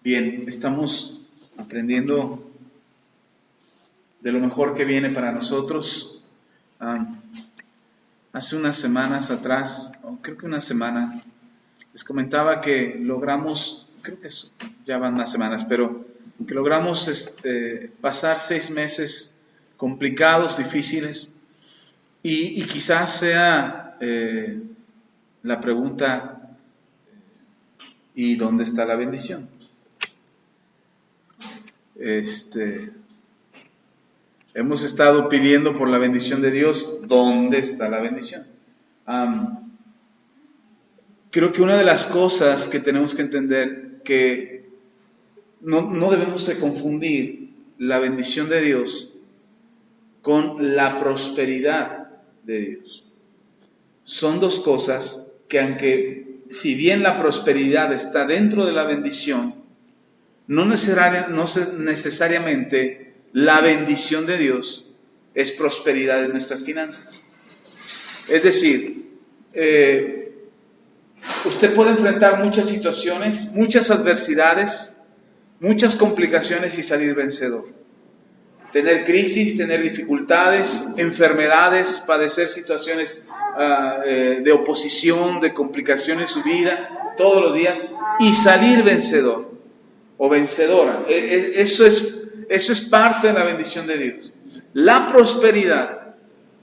Bien, estamos aprendiendo de lo mejor que viene para nosotros. Hace unas semanas atrás, o creo que una semana, les comentaba que logramos, creo que ya van más semanas, pero que logramos pasar 6 meses complicados, difíciles, y quizás sea la pregunta, ¿y dónde está la bendición? Hemos estado pidiendo por la bendición de Dios. ¿Dónde está la bendición? Creo que una de las cosas que tenemos que entender, que no debemos de confundir la bendición de Dios con la prosperidad de Dios. Son dos cosas que, aunque si bien la prosperidad está dentro de la bendición, no necesariamente la bendición de Dios es prosperidad en nuestras finanzas. Es decir, usted puede enfrentar muchas situaciones, muchas adversidades, muchas complicaciones y salir vencedor. Tener crisis, tener dificultades, enfermedades, padecer situaciones de oposición, de complicación en su vida, todos los días, y salir vencedor o vencedora. Eso es parte de la bendición de Dios. La prosperidad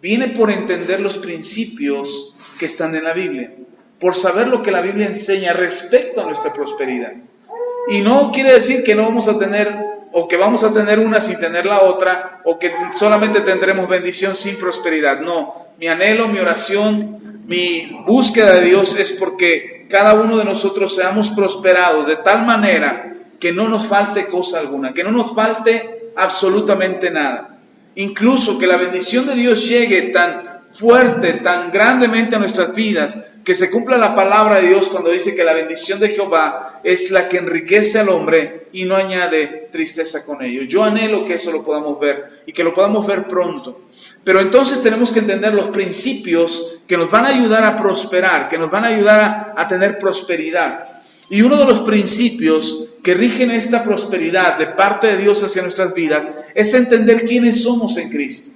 viene por entender los principios que están en la Biblia, por saber lo que la Biblia enseña respecto a nuestra prosperidad. Y no quiere decir que no vamos a tener, o que vamos a tener una sin tener la otra, o que solamente tendremos bendición sin prosperidad. No, mi anhelo, mi oración, mi búsqueda de Dios es porque cada uno de nosotros seamos prosperados de tal manera que no nos falte cosa alguna, que no nos falte absolutamente nada. Incluso que la bendición de Dios llegue tan fuerte, tan grandemente a nuestras vidas, que se cumpla la palabra de Dios cuando dice que la bendición de Jehová es la que enriquece al hombre y no añade tristeza con ello. Yo anhelo que eso lo podamos ver y que lo podamos ver pronto. Pero entonces tenemos que entender los principios que nos van a ayudar a prosperar, que nos van a ayudar a tener prosperidad. Y uno de los principios que rigen esta prosperidad de parte de Dios hacia nuestras vidas es entender quiénes somos en Cristo.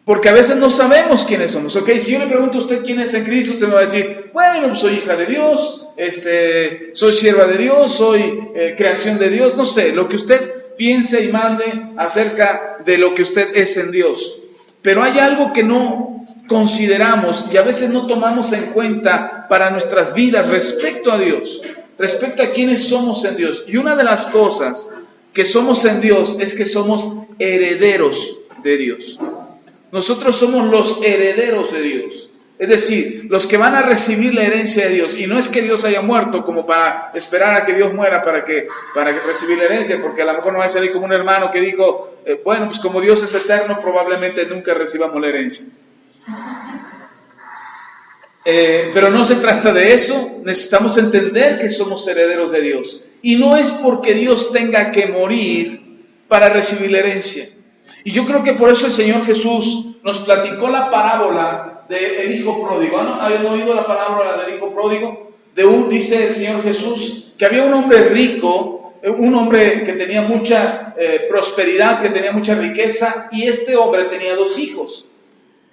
Porque a veces no sabemos quiénes somos, ¿ok? Si yo le pregunto a usted quién es en Cristo, usted me va a decir, bueno, soy hija de Dios, soy sierva de Dios, soy creación de Dios, no sé, lo que usted piense y mande acerca de lo que usted es en Dios. Pero hay algo que no consideramos y a veces no tomamos en cuenta para nuestras vidas respecto a Dios, respecto a quiénes somos en Dios. Y una de las cosas que somos en Dios es que somos herederos de Dios. Nosotros somos los herederos de Dios, es decir, los que van a recibir la herencia de Dios. Y no es que Dios haya muerto como para esperar a que Dios muera para que recibir la herencia, porque a lo mejor no va a salir como un hermano que dijo, bueno, pues como Dios es eterno, probablemente nunca recibamos la herencia. Pero no se trata de eso. Necesitamos entender que somos herederos de Dios. Y no es porque Dios tenga que morir para recibir la herencia. Y yo creo que por eso el Señor Jesús nos platicó la parábola del hijo pródigo. ¿Han oído la parábola del hijo pródigo? Dice el Señor Jesús que había un hombre rico, un hombre que tenía mucha prosperidad, que tenía mucha riqueza, y este hombre tenía 2 hijos.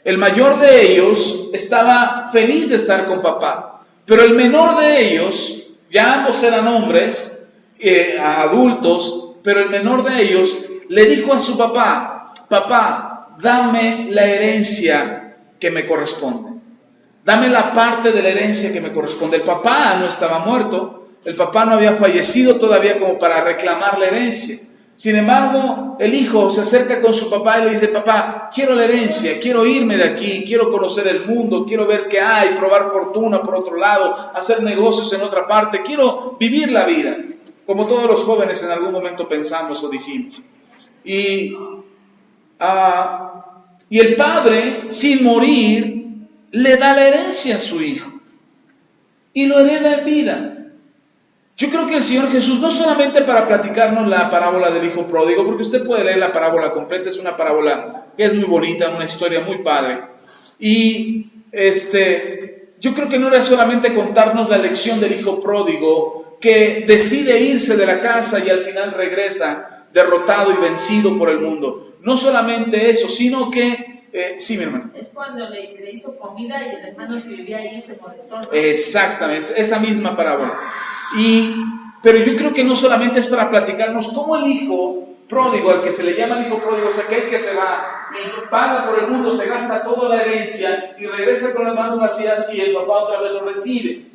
El mayor de ellos estaba feliz de estar con papá, pero el menor de ellos, ya ambos eran hombres, adultos, pero el menor de ellos le dijo a su papá, papá, dame la herencia que me corresponde. Dame la parte de la herencia que me corresponde. El papá no estaba muerto, el papá no había fallecido todavía como para reclamar la herencia. Sin embargo, el hijo se acerca con su papá y le dice, papá, quiero la herencia, quiero irme de aquí, quiero conocer el mundo, quiero ver qué hay, probar fortuna por otro lado, hacer negocios en otra parte, quiero vivir la vida, como todos los jóvenes en algún momento pensamos o dijimos. Y el padre, sin morir, le da la herencia a su hijo y lo hereda en vida. Yo creo que el Señor Jesús, no solamente para platicarnos la parábola del hijo pródigo, porque usted puede leer la parábola completa, es una parábola que es muy bonita, una historia muy padre. Y yo creo que no era solamente contarnos la lección del hijo pródigo que decide irse de la casa y al final regresa derrotado y vencido por el mundo. No solamente eso, sino que, sí, mi hermano. Es cuando le hizo comida y el hermano que vivía ahí se molestó, ¿no? Exactamente, esa misma parábola. Pero yo creo que no solamente es para platicarnos cómo el hijo pródigo, al que se le llama el hijo pródigo, es aquel que se va y paga por el mundo, se gasta toda la herencia y regresa con las manos vacías y el papá otra vez lo recibe.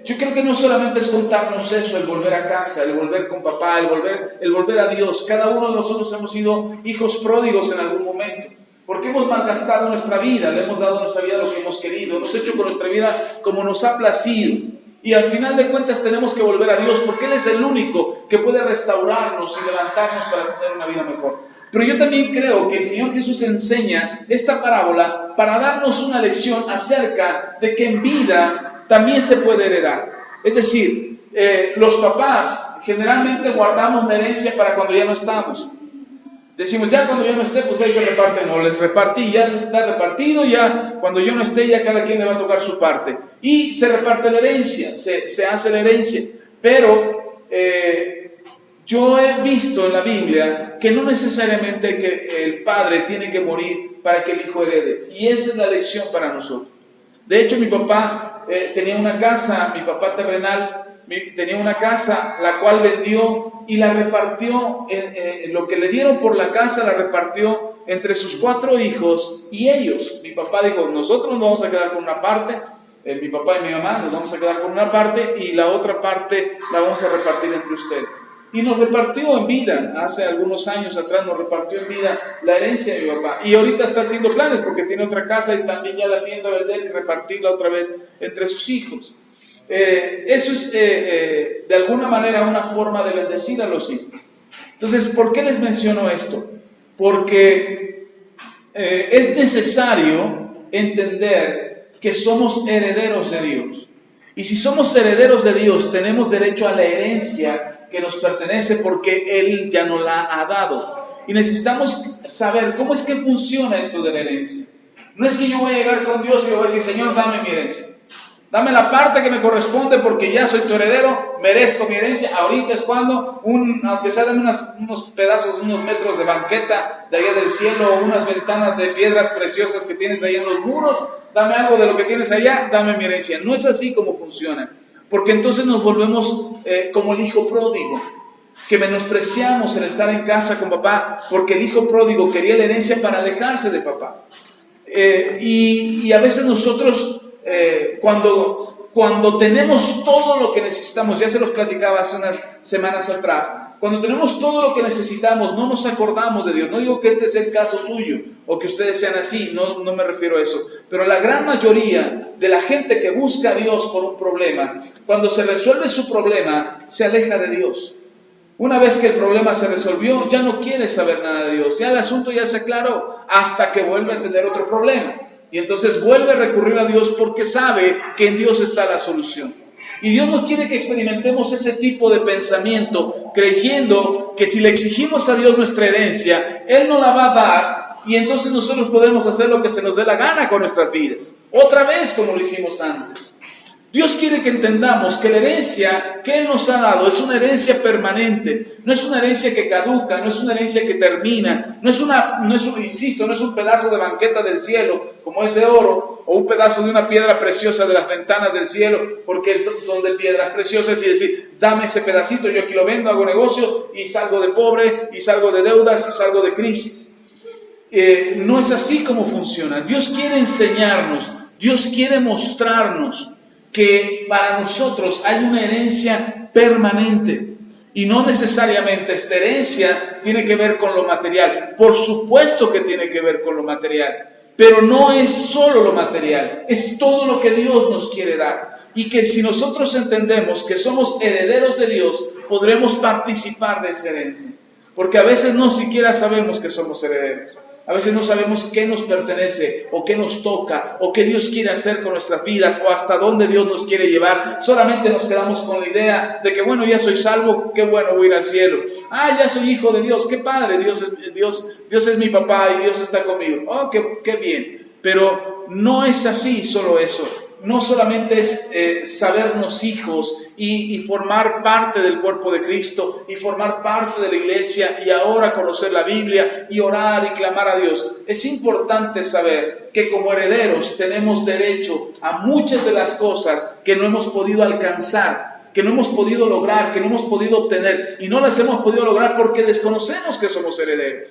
Yo creo que no solamente es contarnos eso, el volver a casa, el volver con papá, el volver a Dios. Cada uno de nosotros hemos sido hijos pródigos en algún momento, porque hemos malgastado nuestra vida, le hemos dado a nuestra vida lo que hemos querido, hemos hecho con nuestra vida como nos ha placido. Y al final de cuentas tenemos que volver a Dios, porque Él es el único que puede restaurarnos y levantarnos para tener una vida mejor. Pero yo también creo que el Señor Jesús enseña esta parábola para darnos una lección acerca de que en vida también se puede heredar. Es decir, los papás generalmente guardamos la herencia para cuando ya no estamos. Decimos, ya cuando yo no esté, pues ahí se reparten, o les repartí, ya está repartido, ya cuando yo no esté, ya cada quien le va a tocar su parte. Y se reparte la herencia, se hace la herencia. Pero yo he visto en la Biblia que no necesariamente que el padre tiene que morir para que el hijo herede. Y esa es la lección para nosotros. De hecho, mi papá tenía una casa, mi papá terrenal, tenía una casa la cual vendió y la repartió, lo que le dieron por la casa la repartió entre sus 4 hijos y ellos. Mi papá dijo, nosotros nos vamos a quedar con una parte, mi papá y mi mamá nos vamos a quedar con una parte y la otra parte la vamos a repartir entre ustedes. Y nos repartió en vida, hace algunos años atrás nos repartió en vida la herencia de mi papá. Y ahorita está haciendo planes porque tiene otra casa y también ya la piensa vender y repartirla otra vez entre sus hijos. Eso es de alguna manera una forma de bendecir a los hijos. Entonces, ¿por qué les menciono esto? Porque es necesario entender que somos herederos de Dios. Y si somos herederos de Dios, tenemos derecho a la herencia que nos pertenece porque Él ya nos la ha dado. Y necesitamos saber cómo es que funciona esto de la herencia. No es que yo voy a llegar con Dios y le voy a decir, Señor, dame mi herencia. Dame la parte que me corresponde porque ya soy tu heredero, merezco mi herencia. Ahorita es cuando, aunque sea dame unos pedazos, unos metros de banqueta de allá del cielo, unas ventanas de piedras preciosas que tienes ahí en los muros, dame algo de lo que tienes allá, dame mi herencia. No es así como funciona, porque entonces nos volvemos como el hijo pródigo, que menospreciamos el estar en casa con papá, porque el hijo pródigo quería la herencia para alejarse de papá. Y a veces nosotros... Cuando tenemos todo lo que necesitamos, ya se los platicaba hace unas semanas atrás, cuando tenemos todo lo que necesitamos, no nos acordamos de Dios. No digo que este sea el caso suyo o que ustedes sean así, no me refiero a eso, pero la gran mayoría de la gente que busca a Dios por un problema, cuando se resuelve su problema, se aleja de Dios. Una vez que el problema se resolvió, ya no quiere saber nada de Dios, ya el asunto ya se aclaró, hasta que vuelve a tener otro problema. Y entonces vuelve a recurrir a Dios porque sabe que en Dios está la solución. Y Dios no quiere que experimentemos ese tipo de pensamiento, creyendo que si le exigimos a Dios nuestra herencia, Él nos la va a dar y entonces nosotros podemos hacer lo que se nos dé la gana con nuestras vidas. Otra vez como lo hicimos antes. Dios quiere que entendamos que la herencia que Él nos ha dado es una herencia permanente, no es una herencia que caduca, no es una herencia que termina, no es un pedazo de banqueta del cielo como es de oro, o un pedazo de una piedra preciosa de las ventanas del cielo, porque son de piedras preciosas, y decir, dame ese pedacito, yo aquí lo vendo, hago negocio, y salgo de pobre, y salgo de deudas, y salgo de crisis. No es así como funciona. Dios quiere enseñarnos, Dios quiere mostrarnos que para nosotros hay una herencia permanente y no necesariamente esta herencia tiene que ver con lo material. Por supuesto que tiene que ver con lo material, pero no es solo lo material, es todo lo que Dios nos quiere dar. Y que si nosotros entendemos que somos herederos de Dios, podremos participar de esa herencia. Porque a veces no siquiera sabemos que somos herederos. A veces no sabemos qué nos pertenece, o qué nos toca, o qué Dios quiere hacer con nuestras vidas, o hasta dónde Dios nos quiere llevar. Solamente nos quedamos con la idea de que, bueno, ya soy salvo, qué bueno, voy a ir al cielo. Ya soy hijo de Dios, qué padre, Dios es mi papá y Dios está conmigo. Qué bien. Pero no es así solo eso. no solamente es sabernos hijos y formar parte del cuerpo de Cristo y formar parte de la iglesia y ahora conocer la Biblia y orar y clamar a Dios. Es importante saber que como herederos tenemos derecho a muchas de las cosas que no hemos podido alcanzar, que no hemos podido lograr, que no hemos podido obtener, y no las hemos podido lograr porque desconocemos que somos herederos.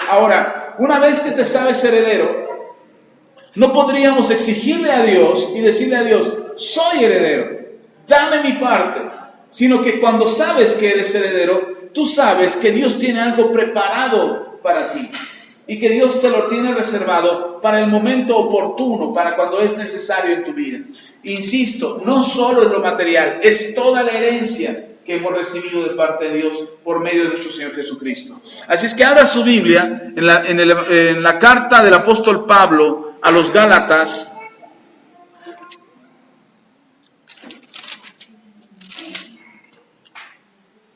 Ahora, una vez que te sabes heredero, no podríamos exigirle a Dios y decirle a Dios, soy heredero, dame mi parte, sino que cuando sabes que eres heredero, tú sabes que Dios tiene algo preparado para ti y que Dios te lo tiene reservado para el momento oportuno, para cuando es necesario en tu vida. Insisto, no solo en lo material, es toda la herencia que hemos recibido de parte de Dios por medio de nuestro Señor Jesucristo. Así es que abra su Biblia en la carta del apóstol Pablo a los Gálatas.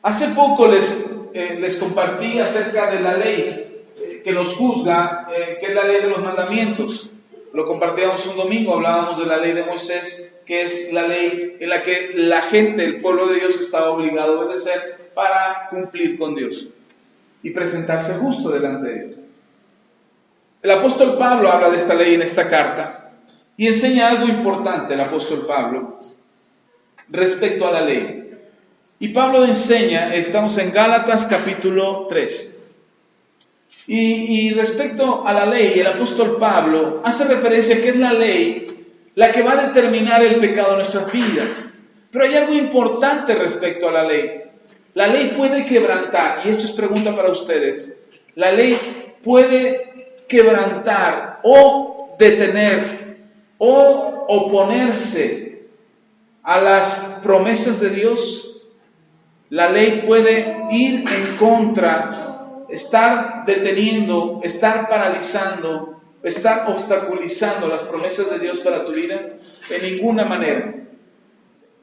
Hace poco les compartí acerca de la ley que nos juzga, que es la ley de los mandamientos. Lo compartíamos un domingo, hablábamos de la ley de Moisés, que es la ley en la que la gente, el pueblo de Dios, estaba obligado a obedecer para cumplir con Dios y presentarse justo delante de Dios. El apóstol Pablo habla de esta ley en esta carta y enseña algo importante, el apóstol Pablo, respecto a la ley. Y Pablo enseña, estamos en Gálatas capítulo 3. Y respecto a la ley, el apóstol Pablo hace referencia a que es la ley la que va a determinar el pecado en nuestras vidas. Pero hay algo importante respecto a la ley. La ley puede quebrantar, y esto es pregunta para ustedes, la ley puede quebrantar o detener o oponerse a las promesas de Dios. La ley puede ir en contra, estar deteniendo, estar paralizando, estar obstaculizando las promesas de Dios para tu vida. En ninguna manera.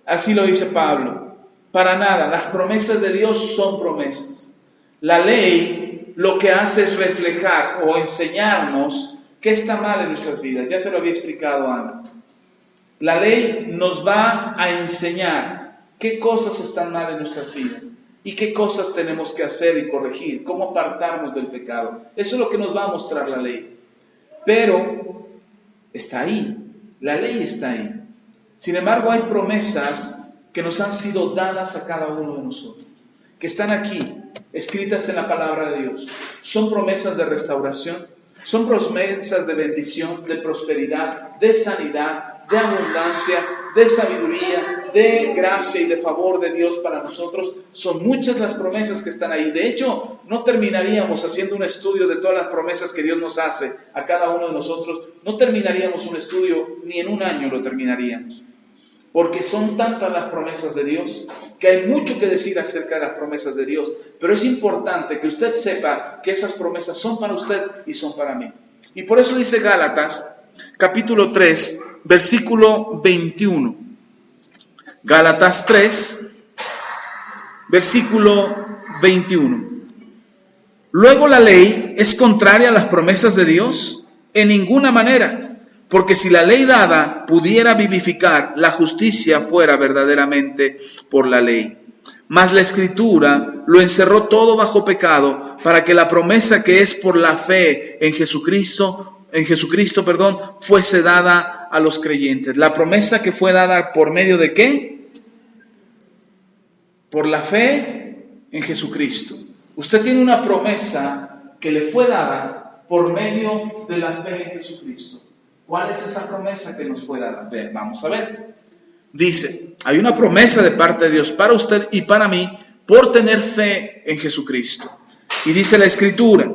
Así lo dice Pablo. Para nada. Las promesas de Dios son promesas. La ley lo que hace es reflejar o enseñarnos qué está mal en nuestras vidas. Ya se lo había explicado antes. La ley nos va a enseñar qué cosas están mal en nuestras vidas y qué cosas tenemos que hacer y corregir, cómo apartarnos del pecado. Eso es lo que nos va a mostrar la ley. Pero está ahí, la ley está ahí. Sin embargo, hay promesas que nos han sido dadas a cada uno de nosotros, que están aquí, escritas en la palabra de Dios. Son promesas de restauración, son promesas de bendición, de prosperidad, de sanidad, de abundancia, de sabiduría, de gracia y de favor de Dios para nosotros. Son muchas las promesas que están ahí. De hecho, no terminaríamos haciendo un estudio de todas las promesas que Dios nos hace a cada uno de nosotros. No terminaríamos un estudio, ni en un año lo terminaríamos. Porque son tantas las promesas de Dios que hay mucho que decir acerca de las promesas de Dios. Pero es importante que usted sepa que esas promesas son para usted y son para mí. Y por eso dice Gálatas, capítulo 3, versículo 21. Gálatas 3, versículo 21. Luego la ley es contraria a las promesas de Dios en ninguna manera, porque si la ley dada pudiera vivificar, la justicia fuera verdaderamente por la ley. Mas la Escritura lo encerró todo bajo pecado, para que la promesa que es por la fe en Jesucristo, fuese dada a los creyentes. La promesa que fue dada por medio de ¿qué? Por la fe en Jesucristo. Usted tiene una promesa que le fue dada por medio de la fe en Jesucristo. ¿Cuál es esa promesa que nos fue dada? Vamos a ver. Dice, hay una promesa de parte de Dios para usted y para mí por tener fe en Jesucristo. Y dice la Escritura,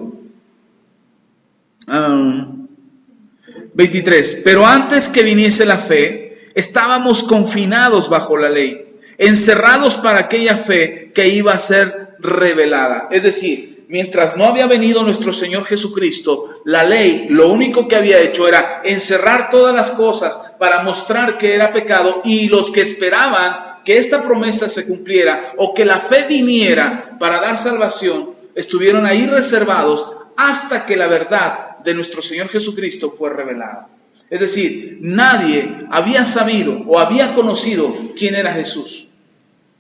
23, pero antes que viniese la fe, estábamos confinados bajo la ley, encerrados para aquella fe que iba a ser revelada. Es decir, mientras no había venido nuestro Señor Jesucristo, la ley lo único que había hecho era encerrar todas las cosas para mostrar que era pecado, y los que esperaban que esta promesa se cumpliera o que la fe viniera para dar salvación, estuvieron ahí reservados hasta que la verdad de nuestro Señor Jesucristo fue revelada. Es decir, nadie había sabido o había conocido quién era Jesús.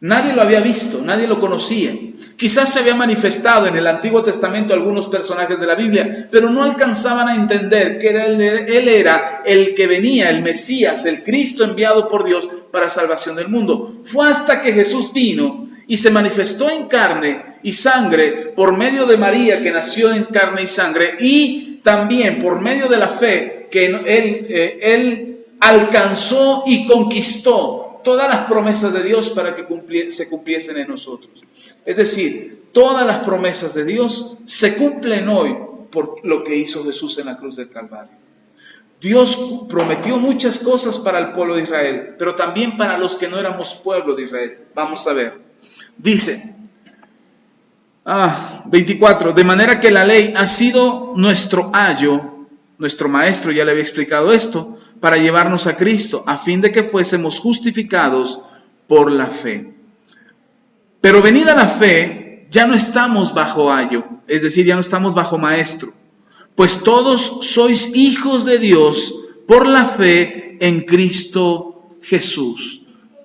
Nadie lo había visto, nadie lo conocía. Quizás se había manifestado en el Antiguo Testamento algunos personajes de la Biblia, pero no alcanzaban a entender que él era el que venía, el Mesías, el Cristo enviado por Dios para salvación del mundo. Fue hasta que Jesús vino y se manifestó en carne y sangre por medio de María, que nació en carne y sangre, y también por medio de la fe que él alcanzó y conquistó todas las promesas de Dios para que se cumpliesen en nosotros. Es decir, todas las promesas de Dios se cumplen hoy por lo que hizo Jesús en la cruz del Calvario. Dios prometió muchas cosas para el pueblo de Israel, pero también para los que no éramos pueblo de Israel. Vamos a ver. Dice, 24, de manera que la ley ha sido nuestro ayo, nuestro maestro ya le había explicado esto, para llevarnos a Cristo, a fin de que fuésemos justificados por la fe. Pero venida la fe, ya no estamos bajo ayo, es decir, ya no estamos bajo maestro, pues todos sois hijos de Dios por la fe en Cristo Jesús.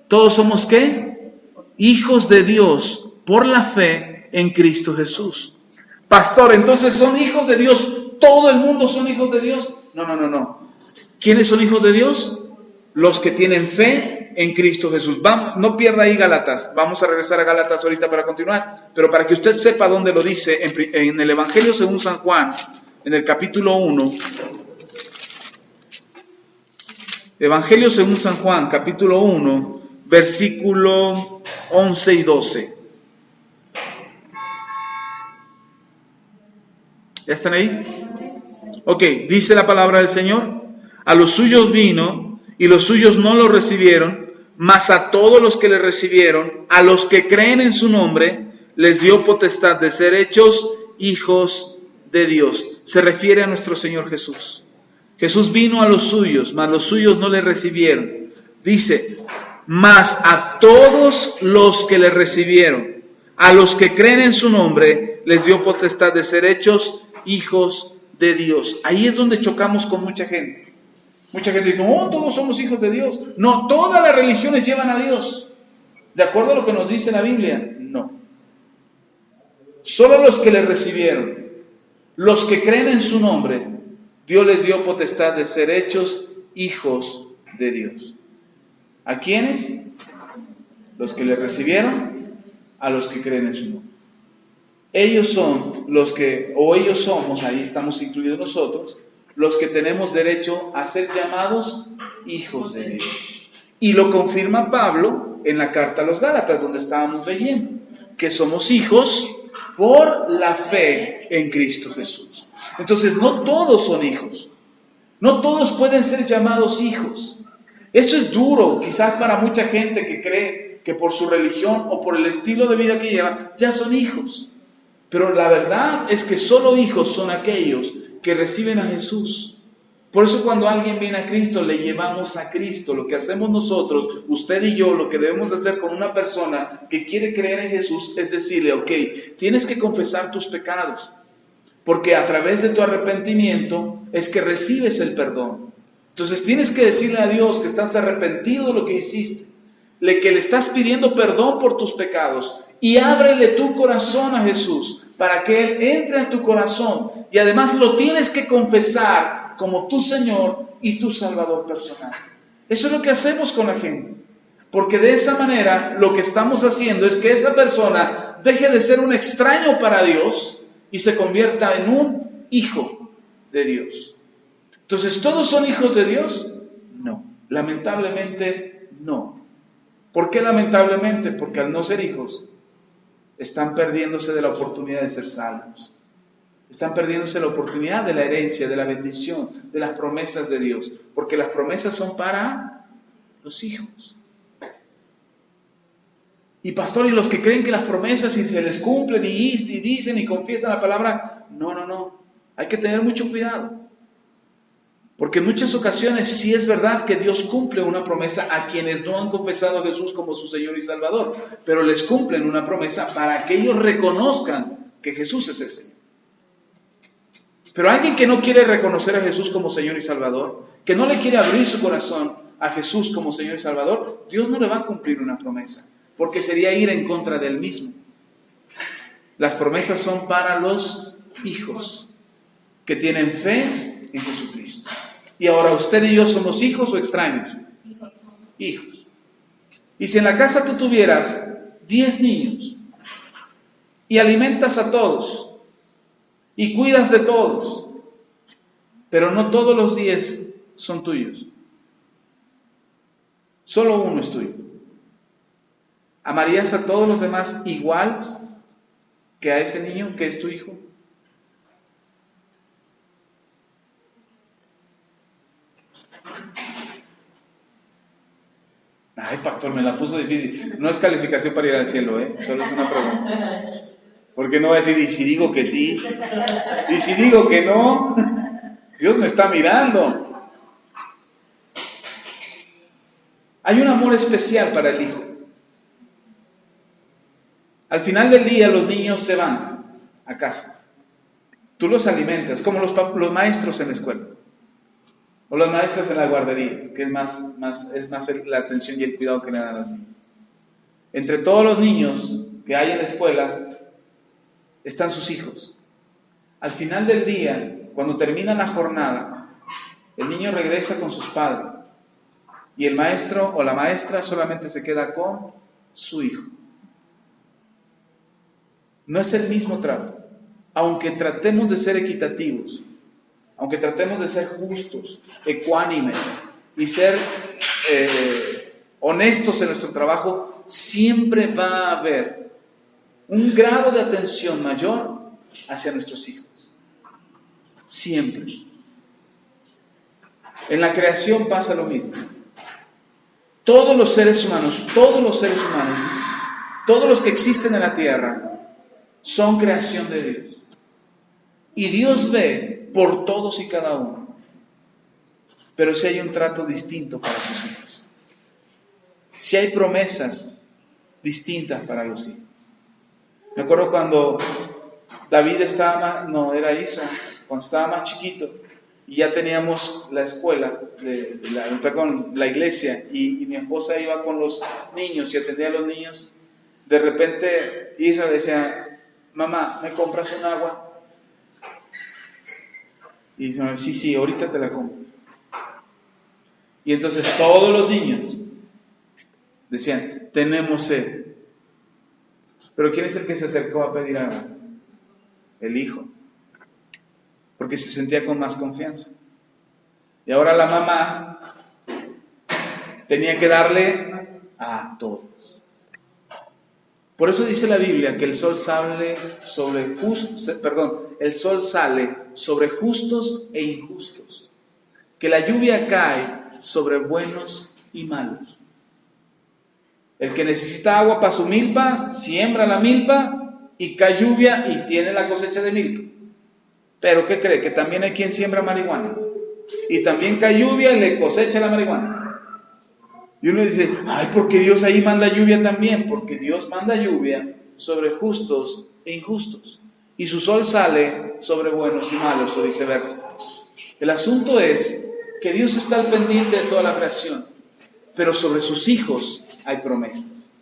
¿Todos somos qué? Hijos de Dios por la fe en Cristo Jesús. Pastor, entonces ¿son hijos de Dios? ¿Todo el mundo son hijos de Dios? No. ¿Quiénes son hijos de Dios? Los que tienen fe en Cristo Jesús. Vamos, no pierda ahí Gálatas. Vamos a regresar a Gálatas ahorita para continuar. Pero para que usted sepa dónde lo dice, en el Evangelio según San Juan, en el capítulo 1. Evangelio según San Juan, capítulo 1, versículo 11 y 12. ¿Ya están ahí? Ok, dice la palabra del Señor. A los suyos vino y los suyos no lo recibieron, mas a todos los que le recibieron, a los que creen en su nombre, les dio potestad de ser hechos hijos de Dios. Se refiere a nuestro Señor Jesús. Jesús vino a los suyos, mas los suyos no le recibieron. Dice, mas a todos los que le recibieron, a los que creen en su nombre, les dio potestad de ser hechos hijos de Dios. Ahí es donde chocamos con mucha gente. Mucha gente dice, no, todos somos hijos de Dios. No, todas las religiones llevan a Dios. ¿De acuerdo a lo que nos dice la Biblia? No. Solo los que le recibieron, los que creen en su nombre, Dios les dio potestad de ser hechos hijos de Dios. ¿A quiénes? Los que le recibieron, a los que creen en su nombre. Ellos son los que, o ellos somos, ahí estamos incluidos nosotros, los que tenemos derecho a ser llamados hijos de Dios. Y lo confirma Pablo en la carta a los Gálatas, donde estábamos leyendo, que somos hijos por la fe en Cristo Jesús. Entonces, no todos son hijos. No todos pueden ser llamados hijos. Eso es duro, quizás para mucha gente que cree que por su religión o por el estilo de vida que llevan, ya son hijos. Pero la verdad es que solo hijos son aquellos que reciben a Jesús. Por eso cuando alguien viene a Cristo, le llevamos a Cristo. Lo que hacemos nosotros, usted y yo, lo que debemos hacer con una persona que quiere creer en Jesús es decirle, ok, tienes que confesar tus pecados, porque a través de tu arrepentimiento es que recibes el perdón. Entonces tienes que decirle a Dios que estás arrepentido de lo que hiciste, que le estás pidiendo perdón por tus pecados, y ábrele tu corazón a Jesús para que Él entre en tu corazón, y además lo tienes que confesar como tu Señor y tu Salvador personal. Eso es lo que hacemos con la gente, porque de esa manera lo que estamos haciendo es que esa persona deje de ser un extraño para Dios y se convierta en un hijo de Dios. Entonces, ¿todos son hijos de Dios? No, lamentablemente no. ¿Por qué lamentablemente? Porque al no ser hijos, están perdiéndose de la oportunidad de ser salvos. Están perdiéndose la oportunidad de la herencia, de la bendición, de las promesas de Dios. Porque las promesas son para los hijos. Y pastor, y los que creen que las promesas si se les cumplen y dicen y confiesan la palabra, no. Hay que tener mucho cuidado. Porque en muchas ocasiones sí es verdad que Dios cumple una promesa a quienes no han confesado a Jesús como su Señor y Salvador, pero les cumplen una promesa para que ellos reconozcan que Jesús es el Señor. Pero alguien que no quiere reconocer a Jesús como Señor y Salvador, que no le quiere abrir su corazón a Jesús como Señor y Salvador, Dios no le va a cumplir una promesa, porque sería ir en contra de Él mismo. Las promesas son para los hijos que tienen fe en Jesucristo. Y ahora, ¿usted y yo somos hijos o extraños? Hijos. Y si en la casa tú tuvieras 10 niños y alimentas a todos y cuidas de todos, pero no todos los 10 son tuyos, solo uno es tuyo, ¿amarías a todos los demás igual que a ese niño que es tu hijo? Ay, pastor, me la puso difícil. No es calificación para ir al cielo, solo es una pregunta. Porque no va a decir, y si digo que sí, y si digo que no, Dios me está mirando. Hay un amor especial para el hijo. Al final del día los niños se van a casa. Tú los alimentas, como los maestros en la escuela. O las maestras en la guardería, que es más la atención y el cuidado que le dan a los niños. Entre todos los niños que hay en la escuela están sus hijos. Al final del día, cuando termina la jornada, el niño regresa con sus padres y el maestro o la maestra solamente se queda con su hijo. No es el mismo trato, aunque tratemos de ser equitativos, aunque tratemos de ser justos, ecuánimes y ser honestos en nuestro trabajo, siempre va a haber un grado de atención mayor hacia nuestros hijos. Siempre. En la creación pasa lo mismo. Todos los seres humanos, todos los que existen en la tierra, son creación de Dios. Y Dios ve por todos y cada uno. Pero si hay un trato distinto para sus hijos. Si hay promesas distintas para los hijos. Me acuerdo cuando David cuando estaba más chiquito y ya teníamos la escuela, la iglesia, y mi esposa iba con los niños y atendía a los niños. De repente Isra decía, mamá, ¿me compras un agua? Y dice, sí, ahorita te la compro. Y entonces todos los niños decían, tenemos sed. Pero ¿quién es el que se acercó a pedir agua? El hijo. Porque se sentía con más confianza. Y ahora la mamá tenía que darle a todos. Por eso dice la Biblia que el sol sale sobre justos e injustos. Que la lluvia cae sobre buenos y malos. El que necesita agua para su milpa, siembra la milpa y cae lluvia y tiene la cosecha de milpa. Pero ¿qué cree? Que también hay quien siembra marihuana. Y también cae lluvia y le cosecha la marihuana. Y uno dice, ay, porque Dios ahí manda lluvia también. Porque Dios manda lluvia sobre justos e injustos. Y su sol sale sobre buenos y malos, o viceversa. El asunto es que Dios está al pendiente de toda la creación. Pero sobre sus hijos hay promesas.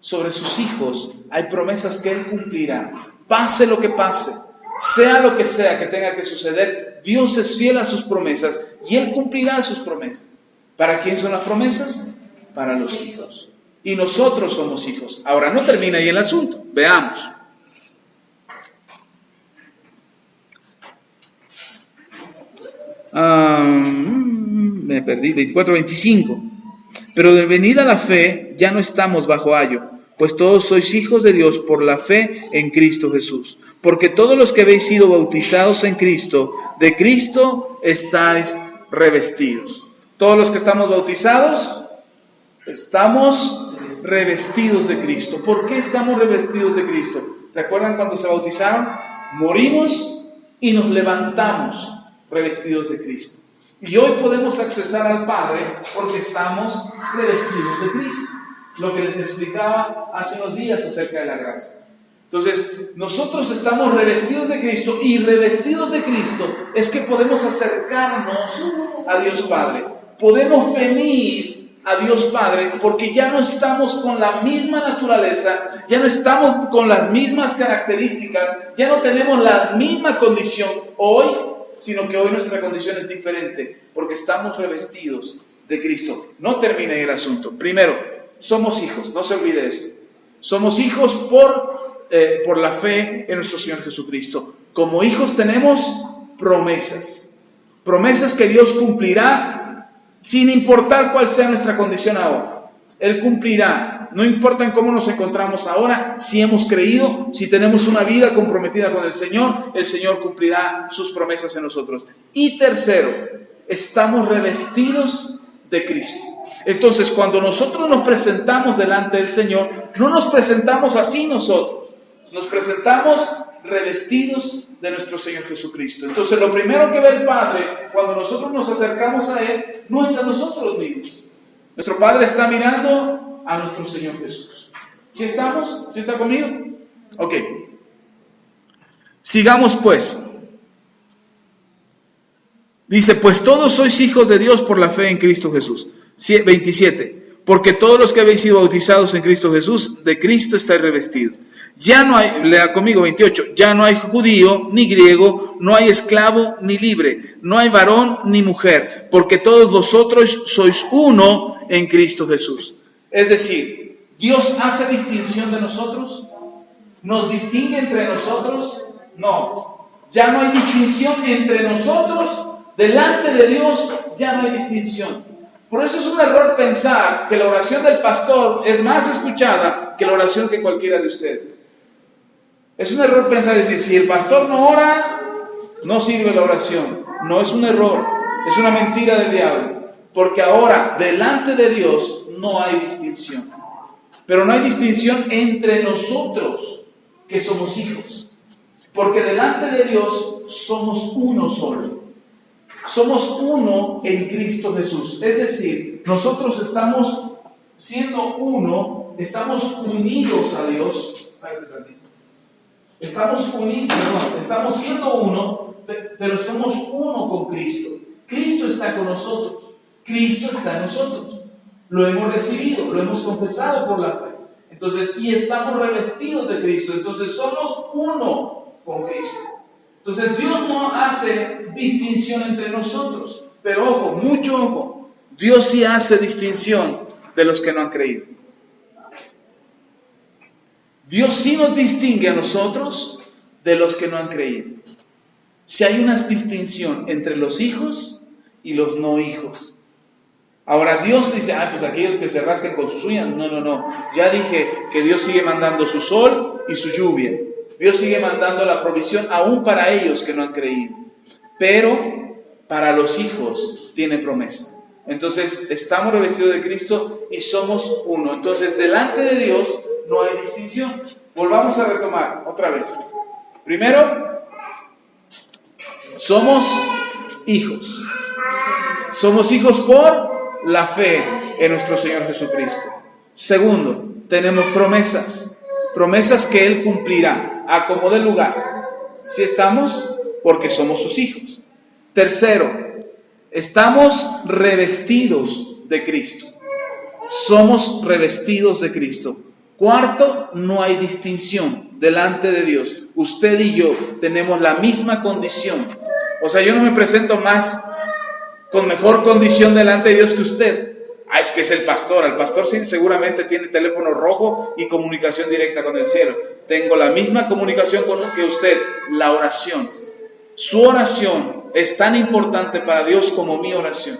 Sobre sus hijos hay promesas que Él cumplirá. Pase lo que pase, sea lo que sea que tenga que suceder, Dios es fiel a sus promesas y Él cumplirá sus promesas. ¿Para quién son las promesas? Para los hijos. Y nosotros somos hijos. Ahora, no termina ahí el asunto. Veamos. Me perdí, 24-25. Pero de venida la fe, ya no estamos bajo ayo, pues todos sois hijos de Dios por la fe en Cristo Jesús. Porque todos los que habéis sido bautizados en Cristo, de Cristo estáis revestidos. Todos los que estamos bautizados, estamos revestidos de Cristo. ¿Por qué estamos revestidos de Cristo? ¿Recuerdan cuando se bautizaron? Morimos y nos levantamos revestidos de Cristo. Y hoy podemos accesar al Padre porque estamos revestidos de Cristo. Lo que les explicaba hace unos días acerca de la gracia. Entonces, nosotros estamos revestidos de Cristo, y revestidos de Cristo es que podemos acercarnos a Dios Padre. Podemos venir a Dios Padre porque ya no estamos con la misma naturaleza, ya no estamos con las mismas características, ya no tenemos la misma condición hoy, sino que hoy nuestra condición es diferente porque estamos revestidos de Cristo. No termine el asunto. Primero, somos hijos, no se olvide esto. Somos hijos por la fe en nuestro Señor Jesucristo. Como hijos tenemos promesas. Promesas que Dios cumplirá sin importar cuál sea nuestra condición ahora. Él cumplirá. No importa en cómo nos encontramos ahora, si hemos creído, si tenemos una vida comprometida con el Señor cumplirá sus promesas en nosotros. Y tercero, estamos revestidos de Cristo. Entonces, cuando nosotros nos presentamos delante del Señor, no nos presentamos así nosotros, nos presentamos revestidos de nuestro Señor Jesucristo. Entonces, lo primero que ve el Padre cuando nosotros nos acercamos a Él, no es a nosotros mismos. Nuestro Padre está mirando a nuestro Señor Jesús. ¿Sí estamos? ¿Sí está conmigo? Ok. Sigamos pues. Dice, pues todos sois hijos de Dios por la fe en Cristo Jesús. 27. Porque todos los que habéis sido bautizados en Cristo Jesús, de Cristo estáis revestidos. Ya no hay, lea conmigo 28, ya no hay judío ni griego, no hay esclavo ni libre, no hay varón ni mujer, porque todos vosotros sois uno en Cristo Jesús. Es decir, ¿Dios hace distinción de nosotros? ¿Nos distingue entre nosotros? No, ya no hay distinción entre nosotros. Delante de Dios ya no hay distinción. Por eso es un error pensar que la oración del pastor es más escuchada que la oración que cualquiera de ustedes. Es un error pensar, decir, si el pastor no ora, no sirve la oración. No, es un error, es una mentira del diablo. Porque ahora, delante de Dios, no hay distinción. Pero no hay distinción entre nosotros, que somos hijos. Porque delante de Dios somos uno solo. Somos uno en Cristo Jesús. Es decir, nosotros estamos siendo uno, estamos unidos a Dios. Estamos unidos, estamos siendo uno, pero somos uno con Cristo. Cristo está con nosotros. Cristo está en nosotros. Lo hemos recibido, lo hemos confesado por la fe. Entonces, y estamos revestidos de Cristo. Entonces, somos uno con Cristo. Entonces Dios no hace distinción entre nosotros, pero ojo, mucho ojo, Dios sí hace distinción de los que no han creído. Dios sí nos distingue a nosotros de los que no han creído. Si hay una distinción entre los hijos y los no hijos. Ahora Dios dice, pues aquellos que se rasquen con sus uñas, no, ya dije que Dios sigue mandando su sol y su lluvia. Dios sigue mandando la provisión aún para ellos que no han creído. Pero para los hijos tiene promesa. Entonces estamos revestidos de Cristo y somos uno. Entonces delante de Dios no hay distinción. Volvamos a retomar otra vez. Primero, somos hijos. Somos hijos por la fe en nuestro Señor Jesucristo. Segundo, tenemos promesas. Promesas que Él cumplirá, a como dé lugar. Si estamos, porque somos sus hijos. Tercero, estamos revestidos de Cristo. Somos revestidos de Cristo. Cuarto, no hay distinción delante de Dios. Usted y yo tenemos la misma condición. O sea, yo no me presento más con mejor condición delante de Dios que usted. Es que es el pastor. El pastor sí, seguramente tiene teléfono rojo y comunicación directa con el cielo. Tengo la misma comunicación que usted, la oración. Su oración es tan importante para Dios como mi oración.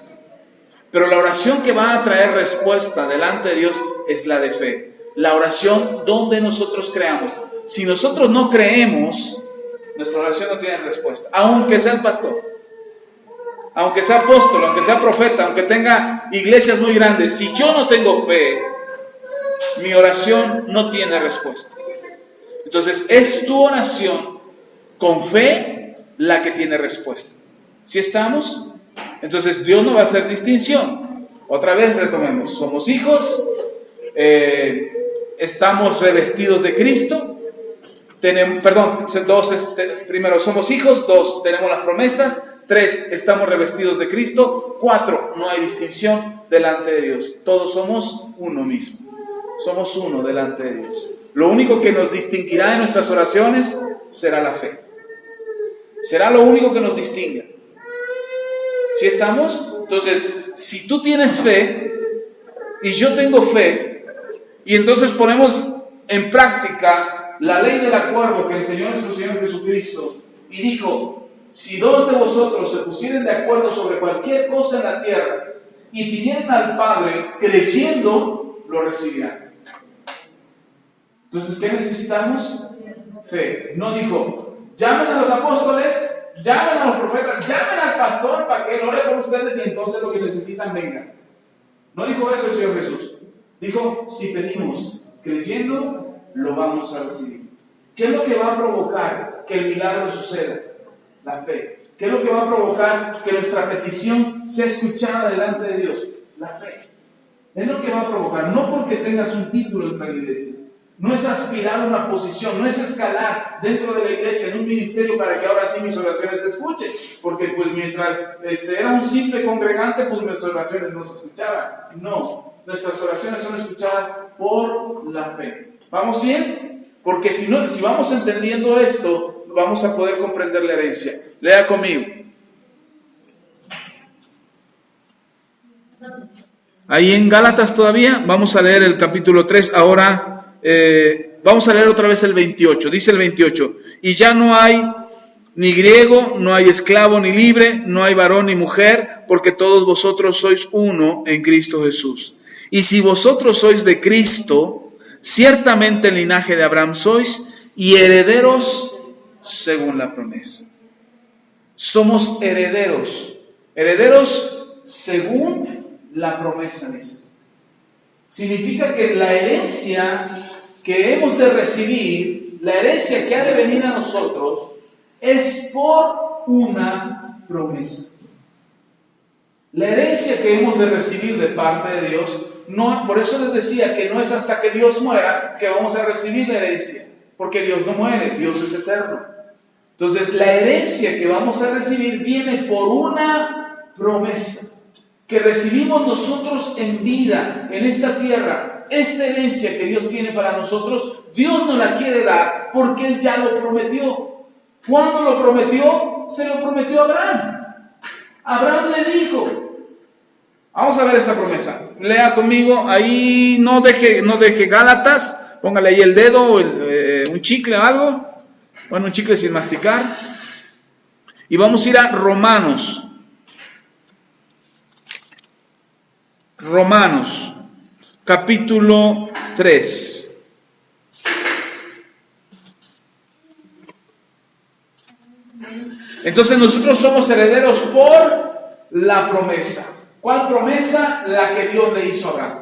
Pero la oración que va a traer respuesta delante de Dios es la de fe. La oración donde nosotros creamos. Si nosotros no creemos, nuestra oración no tiene respuesta. Aunque sea el pastor. Aunque sea apóstol, aunque sea profeta, aunque tenga iglesias muy grandes, si yo no tengo fe, mi oración no tiene respuesta. Entonces, es tu oración con fe la que tiene respuesta. ¿Sí estamos? Entonces, Dios no va a hacer distinción. Otra vez retomemos. Somos hijos, estamos revestidos de Cristo, Primero, somos hijos. 2, tenemos las promesas. 3, estamos revestidos de Cristo. 4, no hay distinción delante de Dios. Todos somos uno mismo. Somos uno delante de Dios. Lo único que nos distinguirá en nuestras oraciones será la fe. Será lo único que nos distinga. ¿Sí estamos? Entonces, si tú tienes fe y yo tengo fe, y entonces ponemos en práctica la ley del acuerdo que enseñó nuestro Señor Jesucristo, y dijo: si 2 de vosotros se pusieren de acuerdo sobre cualquier cosa en la tierra y pidieran al Padre creyendo, lo recibirán. Entonces, ¿qué necesitamos? Fe. No dijo: llamen a los apóstoles, llamen a los profetas, llamen al pastor para que él ore por ustedes y entonces lo que necesitan venga. No dijo eso el Señor Jesús. Dijo: si pedimos creyendo, lo vamos a recibir. ¿Qué es lo que va a provocar que el milagro suceda? La fe. ¿Qué es lo que va a provocar que nuestra petición sea escuchada delante de Dios? La fe. Es lo que va a provocar. No porque tengas un título en la iglesia. No es aspirar a una posición, no es escalar dentro de la iglesia en un ministerio para que ahora sí mis oraciones se escuchen. Porque pues mientras era un simple congregante, pues mis oraciones no se escuchaban. No, nuestras oraciones son escuchadas por la fe. ¿Vamos bien? Porque si vamos entendiendo esto, vamos a poder comprender la herencia. Lea conmigo. Ahí en Gálatas todavía, vamos a leer el capítulo 3, ahora... vamos a leer otra vez el 28. Dice el 28: y ya no hay ni griego, no hay esclavo ni libre, no hay varón ni mujer, porque todos vosotros sois uno en Cristo Jesús. Y si vosotros sois de Cristo, ciertamente el linaje de Abraham sois, y herederos según la promesa. Somos herederos según la promesa, dice. Significa que la herencia que hemos de recibir, la herencia que ha de venir a nosotros, es por una promesa. La herencia que hemos de recibir de parte de Dios, no, por eso les decía que no es hasta que Dios muera que vamos a recibir la herencia, porque Dios no muere, Dios es eterno. Entonces, la herencia que vamos a recibir viene por una promesa que recibimos nosotros en vida, en esta tierra. Esta herencia que Dios tiene para nosotros, Dios nos la quiere dar porque Él ya lo prometió. ¿Cuándo lo prometió? Se lo prometió a Abraham. Abraham le dijo. Vamos a ver esta promesa. Lea conmigo, ahí no deje Gálatas, póngale ahí el dedo, un chicle o algo. Bueno, un chicle sin masticar. Y vamos a ir a Romanos. Romanos, capítulo 3. Entonces nosotros somos herederos por la promesa. ¿Cuál promesa? La que Dios le hizo a Abraham.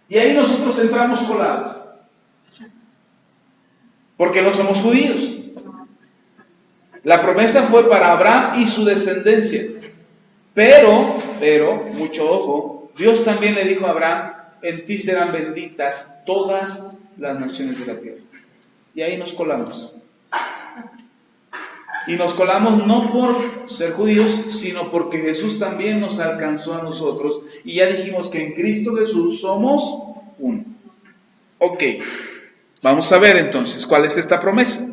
Y ahí nosotros entramos colados. Porque no somos judíos. La promesa fue para Abraham y su descendencia. Pero, mucho ojo, Dios también le dijo a Abraham: en ti serán benditas todas las naciones de la tierra. Y ahí nos colamos. Y nos colamos no por ser judíos, sino porque Jesús también nos alcanzó a nosotros. Y ya dijimos que en Cristo Jesús somos uno. Ok, vamos a ver entonces cuál es esta promesa.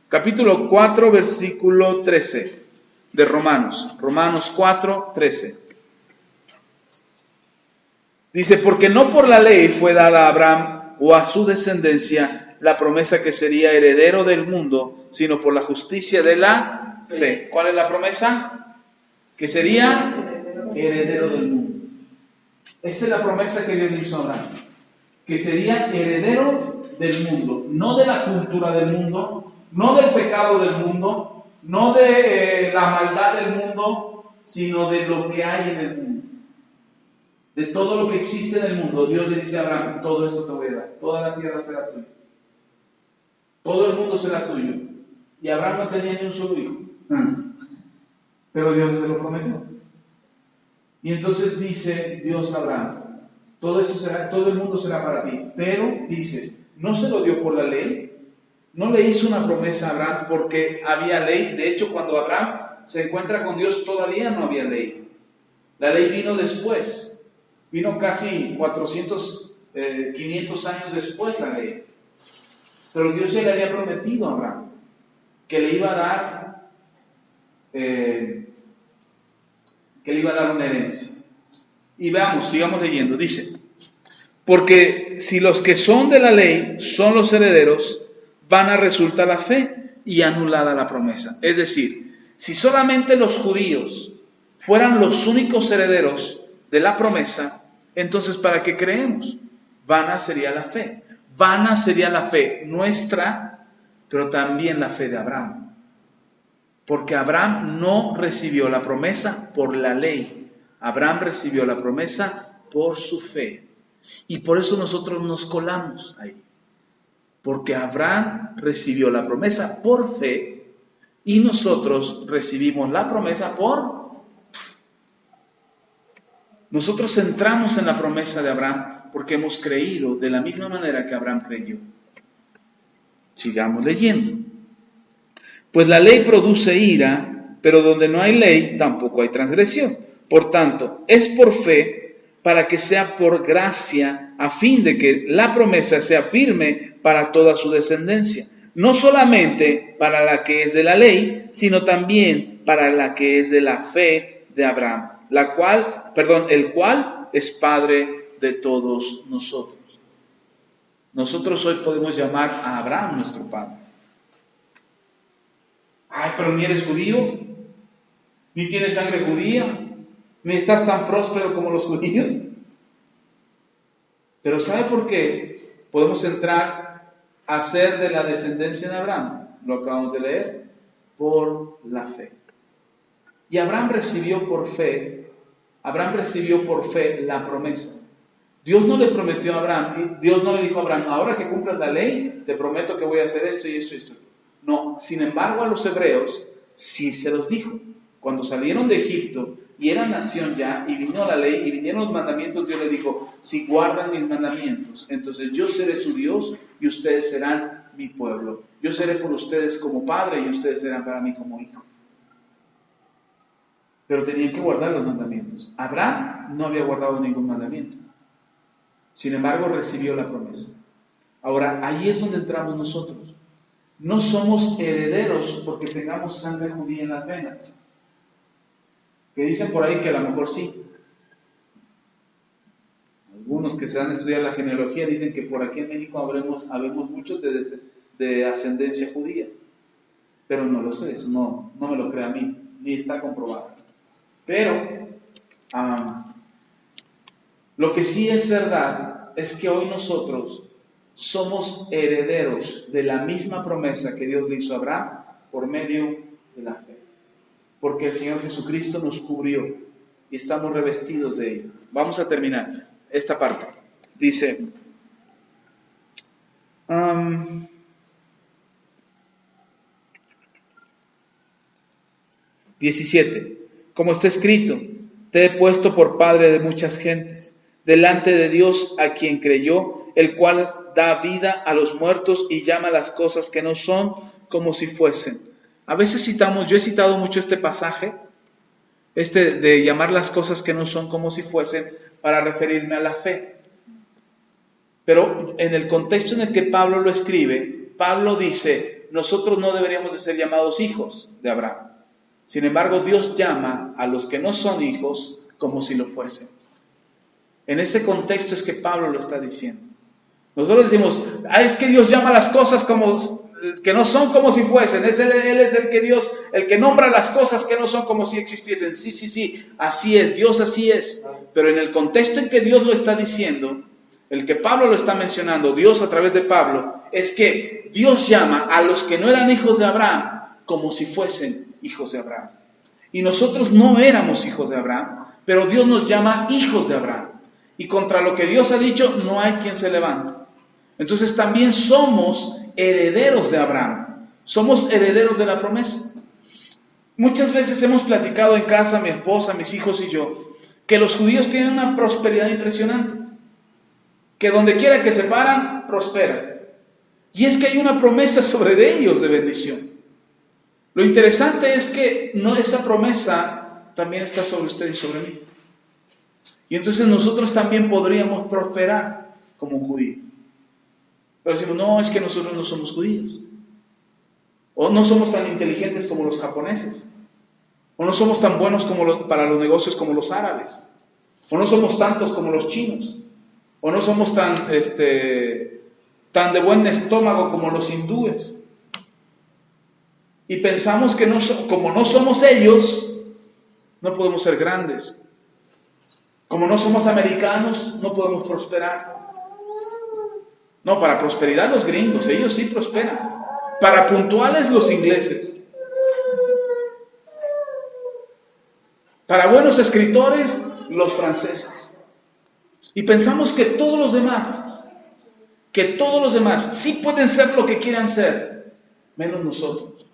Capítulo 4, versículo 13 de Romanos. Romanos 4, 13. Dice: porque no por la ley fue dada a Abraham o a su descendencia la promesa que sería heredero del mundo, sino por la justicia de la fe. ¿Cuál es la promesa? Que sería heredero del mundo. Esa es la promesa que Dios le hizo a Abraham. Que sería heredero del mundo, no de la cultura del mundo, no del pecado del mundo, no de la maldad del mundo, sino de lo que hay en el mundo. De todo lo que existe en el mundo. Dios le dice a Abraham: todo esto te voy a dar, toda la tierra será tuya, todo el mundo será tuyo. Y Abraham no tenía ni un solo hijo, pero Dios le lo prometió. Y entonces dice Dios a Abraham: todo el mundo será para ti. Pero, dice, no se lo dio por la ley, no le hizo una promesa a Abraham porque había ley. De hecho, cuando Abraham se encuentra con Dios, todavía no había ley. La ley vino después, vino casi 500 años después la ley. Pero Dios ya le había prometido a Abraham que le iba a dar una herencia. Y veamos, sigamos leyendo. Dice, porque si los que son de la ley son los herederos, van a resultar la fe y anulada la promesa. Es decir, si solamente los judíos fueran los únicos herederos de la promesa, entonces ¿para qué creemos? Vana sería la fe. Vana sería la fe nuestra, pero también la fe de Abraham. Porque Abraham no recibió la promesa por la ley. Abraham recibió la promesa por su fe. Y por eso nosotros nos colamos ahí. Porque Abraham recibió la promesa por fe y nosotros recibimos la promesa por... Nosotros entramos en la promesa de Abraham porque hemos creído de la misma manera que Abraham creyó. Sigamos leyendo. Pues la ley produce ira, pero donde no hay ley tampoco hay transgresión. Por tanto, es por fe para que sea por gracia, a fin de que la promesa sea firme para toda su descendencia. No solamente para la que es de la ley, sino también para la que es de la fe de Abraham, el cual es Padre de todos nosotros. Nosotros hoy podemos llamar a Abraham nuestro Padre. Ay, pero ni eres judío, ni tienes sangre judía, ni estás tan próspero como los judíos. Pero ¿sabe por qué podemos entrar a ser de la descendencia de Abraham? Lo acabamos de leer, por la fe. Y Abraham recibió por fe la promesa. Dios no le prometió a Abraham, Dios no le dijo a Abraham, ahora que cumplas la ley, te prometo que voy a hacer esto y esto y esto. No, sin embargo a los hebreos sí se los dijo. Cuando salieron de Egipto y eran nación ya, y vino la ley y vinieron los mandamientos, Dios les dijo, si guardan mis mandamientos, entonces yo seré su Dios y ustedes serán mi pueblo. Yo seré por ustedes como padre y ustedes serán para mí como hijo. Pero tenían que guardar los mandamientos. Abraham no había guardado ningún mandamiento. Sin embargo, recibió la promesa. Ahora, ahí es donde entramos nosotros. No somos herederos porque tengamos sangre judía en las venas. Que dicen por ahí que a lo mejor sí. Algunos que se dan a estudiar la genealogía dicen que por aquí en México habemos muchos de ascendencia judía. Pero no lo sé, eso no me lo cree a mí, ni está comprobado. Pero lo que sí es verdad es que hoy nosotros somos herederos de la misma promesa que Dios le hizo a Abraham por medio de la fe. Porque el Señor Jesucristo nos cubrió y estamos revestidos de ello. Vamos a terminar esta parte. Dice, 17. Como está escrito, te he puesto por padre de muchas gentes, delante de Dios a quien creyó, el cual da vida a los muertos y llama las cosas que no son como si fuesen. A veces yo he citado mucho este pasaje, de llamar las cosas que no son como si fuesen, para referirme a la fe. Pero en el contexto en el que Pablo lo escribe, Pablo dice, nosotros no deberíamos de ser llamados hijos de Abraham. Sin embargo, Dios llama a los que no son hijos como si lo fuesen. En ese contexto es que Pablo lo está diciendo. Nosotros decimos, es que Dios llama las cosas que no son como si fuesen. Él es el que nombra las cosas que no son como si existiesen. Sí, así es, Dios así es. Pero en el contexto en que Dios lo está diciendo, el que Pablo lo está mencionando, Dios a través de Pablo, es que Dios llama a los que no eran hijos de Abraham como si fuesen hijos de Abraham. Y nosotros no éramos hijos de Abraham, pero Dios nos llama hijos de Abraham. Y contra lo que Dios ha dicho, no hay quien se levante. Entonces también somos herederos de Abraham. Somos herederos de la promesa. Muchas veces hemos platicado en casa, mi esposa, mis hijos y yo, que los judíos tienen una prosperidad impresionante. que donde quiera que se paran, prosperan. Y es que hay una promesa sobre ellos de bendición. Lo interesante es que esa promesa también está sobre usted y sobre mí. Y entonces nosotros también podríamos prosperar como un judío. Pero decimos, no, es que nosotros no somos judíos. O no somos tan inteligentes como los japoneses. O no somos tan buenos para los negocios como los árabes. O no somos tantos como los chinos. O no somos tan de buen estómago como los hindúes. Y pensamos que como no somos ellos, no podemos ser grandes. Como no somos americanos, no podemos prosperar. No, para prosperidad los gringos, ellos sí prosperan. Para puntuales los ingleses. Para buenos escritores los franceses. Y pensamos que todos los demás sí pueden ser lo que quieran ser, menos nosotros.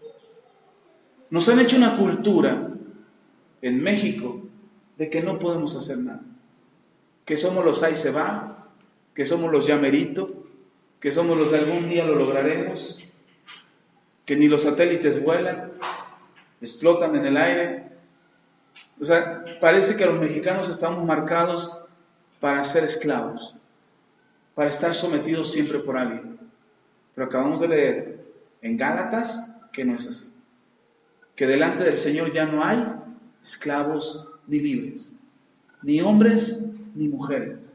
Nos han hecho una cultura en México de que no podemos hacer nada. Que somos los ahí se va, que somos los ya merito, que somos los de algún día lo lograremos, que ni los satélites vuelan, explotan en el aire. O sea, parece que los mexicanos estamos marcados para ser esclavos, para estar sometidos siempre por alguien. Pero acabamos de leer en Gálatas que no es así. Que delante del Señor ya no hay esclavos ni libres, ni hombres ni mujeres,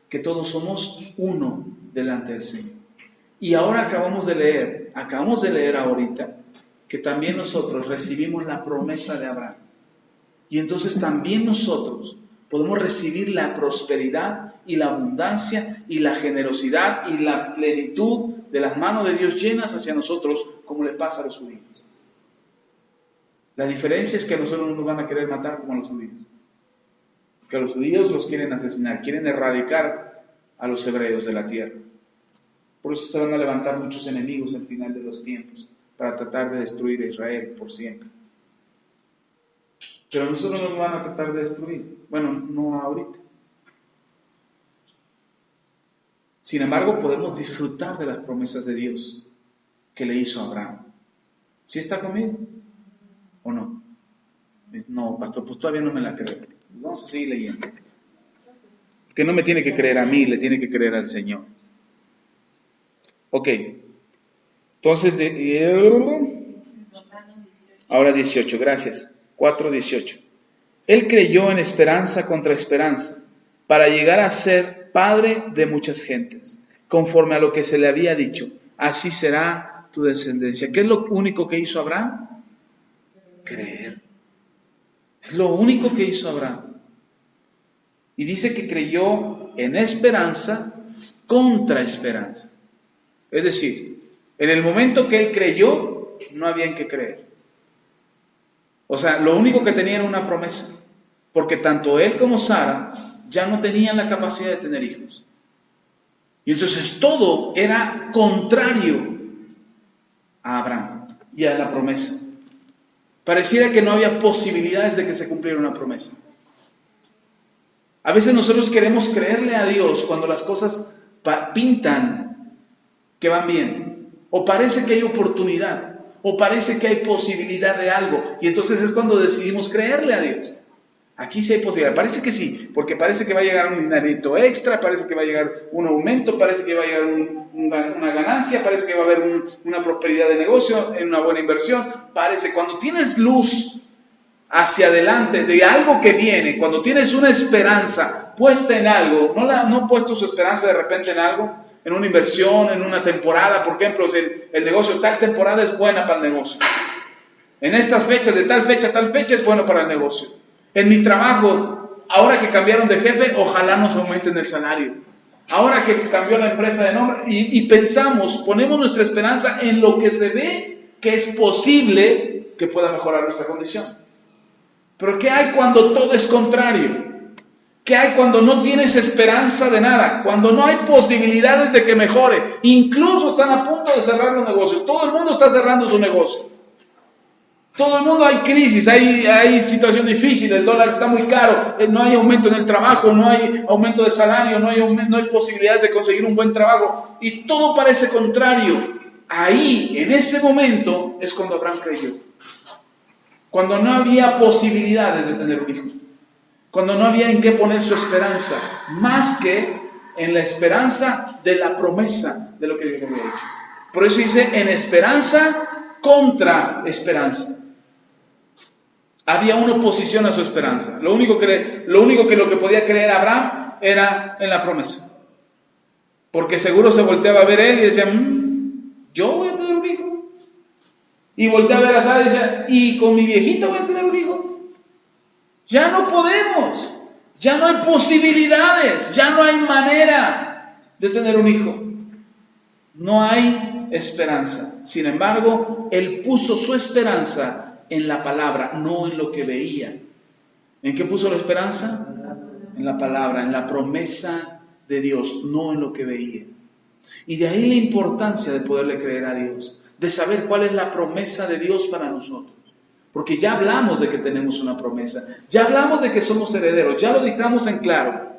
que todos somos uno delante del Señor. Y ahora acabamos de leer ahorita, que también nosotros recibimos la promesa de Abraham. Y entonces también nosotros podemos recibir la prosperidad y la abundancia y la generosidad y la plenitud de las manos de Dios llenas hacia nosotros, como le pasa a los judíos. La diferencia es que a nosotros no nos van a querer matar como a los judíos. Que a los judíos los quieren asesinar, quieren erradicar a los hebreos de la tierra. Por eso se van a levantar muchos enemigos al final de los tiempos, para tratar de destruir a Israel por siempre. Pero a nosotros no nos van a tratar de destruir. Bueno, no ahorita. Sin embargo, podemos disfrutar de las promesas de Dios que le hizo a Abraham. ¿Sí está conmigo? ¿O no? No, pastor, pues todavía no me la creo. Vamos a seguir leyendo. Que no me tiene que creer a mí, le tiene que creer al Señor. Ok. Entonces, ahora 18, gracias. 4:18. Él creyó en esperanza contra esperanza, para llegar a ser padre de muchas gentes, conforme a lo que se le había dicho. Así será tu descendencia. ¿Qué es lo único que hizo Abraham? Creer. Es lo único que hizo Abraham. Y dice que creyó en esperanza contra esperanza. Es decir, en el momento que él creyó, no había en qué creer. O sea, lo único que tenía era una promesa. Porque tanto él como Sara ya no tenían la capacidad de tener hijos. Y entonces todo era contrario a Abraham y a la promesa. Pareciera que no había posibilidades de que se cumpliera una promesa. A veces nosotros queremos creerle a Dios cuando las cosas pintan que van bien. O parece que hay oportunidad. O parece que hay posibilidad de algo. Y entonces es cuando decidimos creerle a Dios. Aquí sí hay posibilidad. Parece que sí. Porque parece que va a llegar un dinerito extra. Parece que va a llegar un aumento. Parece que va a llegar una ganancia. Parece que va a haber una prosperidad de negocio. Una buena inversión. Parece. Cuando tienes luz hacia adelante de algo que viene, cuando tienes una esperanza puesta en algo, no ha puesto su esperanza de repente en algo, en una inversión, en una temporada, por ejemplo, si el negocio, tal temporada es buena para el negocio. En estas fechas, de tal fecha a tal fecha es bueno para el negocio. En mi trabajo, ahora que cambiaron de jefe, ojalá nos aumenten el salario. Ahora que cambió la empresa de nombre, y pensamos, ponemos nuestra esperanza en lo que se ve que es posible que pueda mejorar nuestra condición. Pero ¿qué hay cuando todo es contrario? ¿Qué hay cuando no tienes esperanza de nada? Cuando no hay posibilidades de que mejore. Incluso están a punto de cerrar los negocios. Todo el mundo está cerrando su negocio. Todo el mundo hay crisis, hay situación difícil, el dólar está muy caro, no hay aumento en el trabajo, no hay aumento de salario, no hay posibilidades de conseguir un buen trabajo y todo parece contrario. Ahí, en ese momento, es cuando Abraham creyó. Cuando no había posibilidades de tener un hijo. Cuando no había en qué poner su esperanza, más que en la esperanza de la promesa de lo que Dios le había hecho. Por eso dice, en esperanza contra esperanza. Había una oposición a su esperanza. Lo único que podía creer Abraham era en la promesa. Porque seguro se volteaba a ver él y decía, yo voy a tener un hijo. Y volteaba a ver a Sara y decía, y con mi viejita voy a tener un hijo. Ya no podemos. Ya no hay posibilidades. Ya no hay manera de tener un hijo. No hay esperanza. Sin embargo, él puso su esperanza en la palabra, no en lo que veía. ¿En qué puso la esperanza? En la palabra, en la promesa de Dios, no en lo que veía. Y de ahí la importancia de poderle creer a Dios, de saber cuál es la promesa de Dios para nosotros. Porque ya hablamos de que tenemos una promesa, ya hablamos de que somos herederos, ya lo dejamos en claro.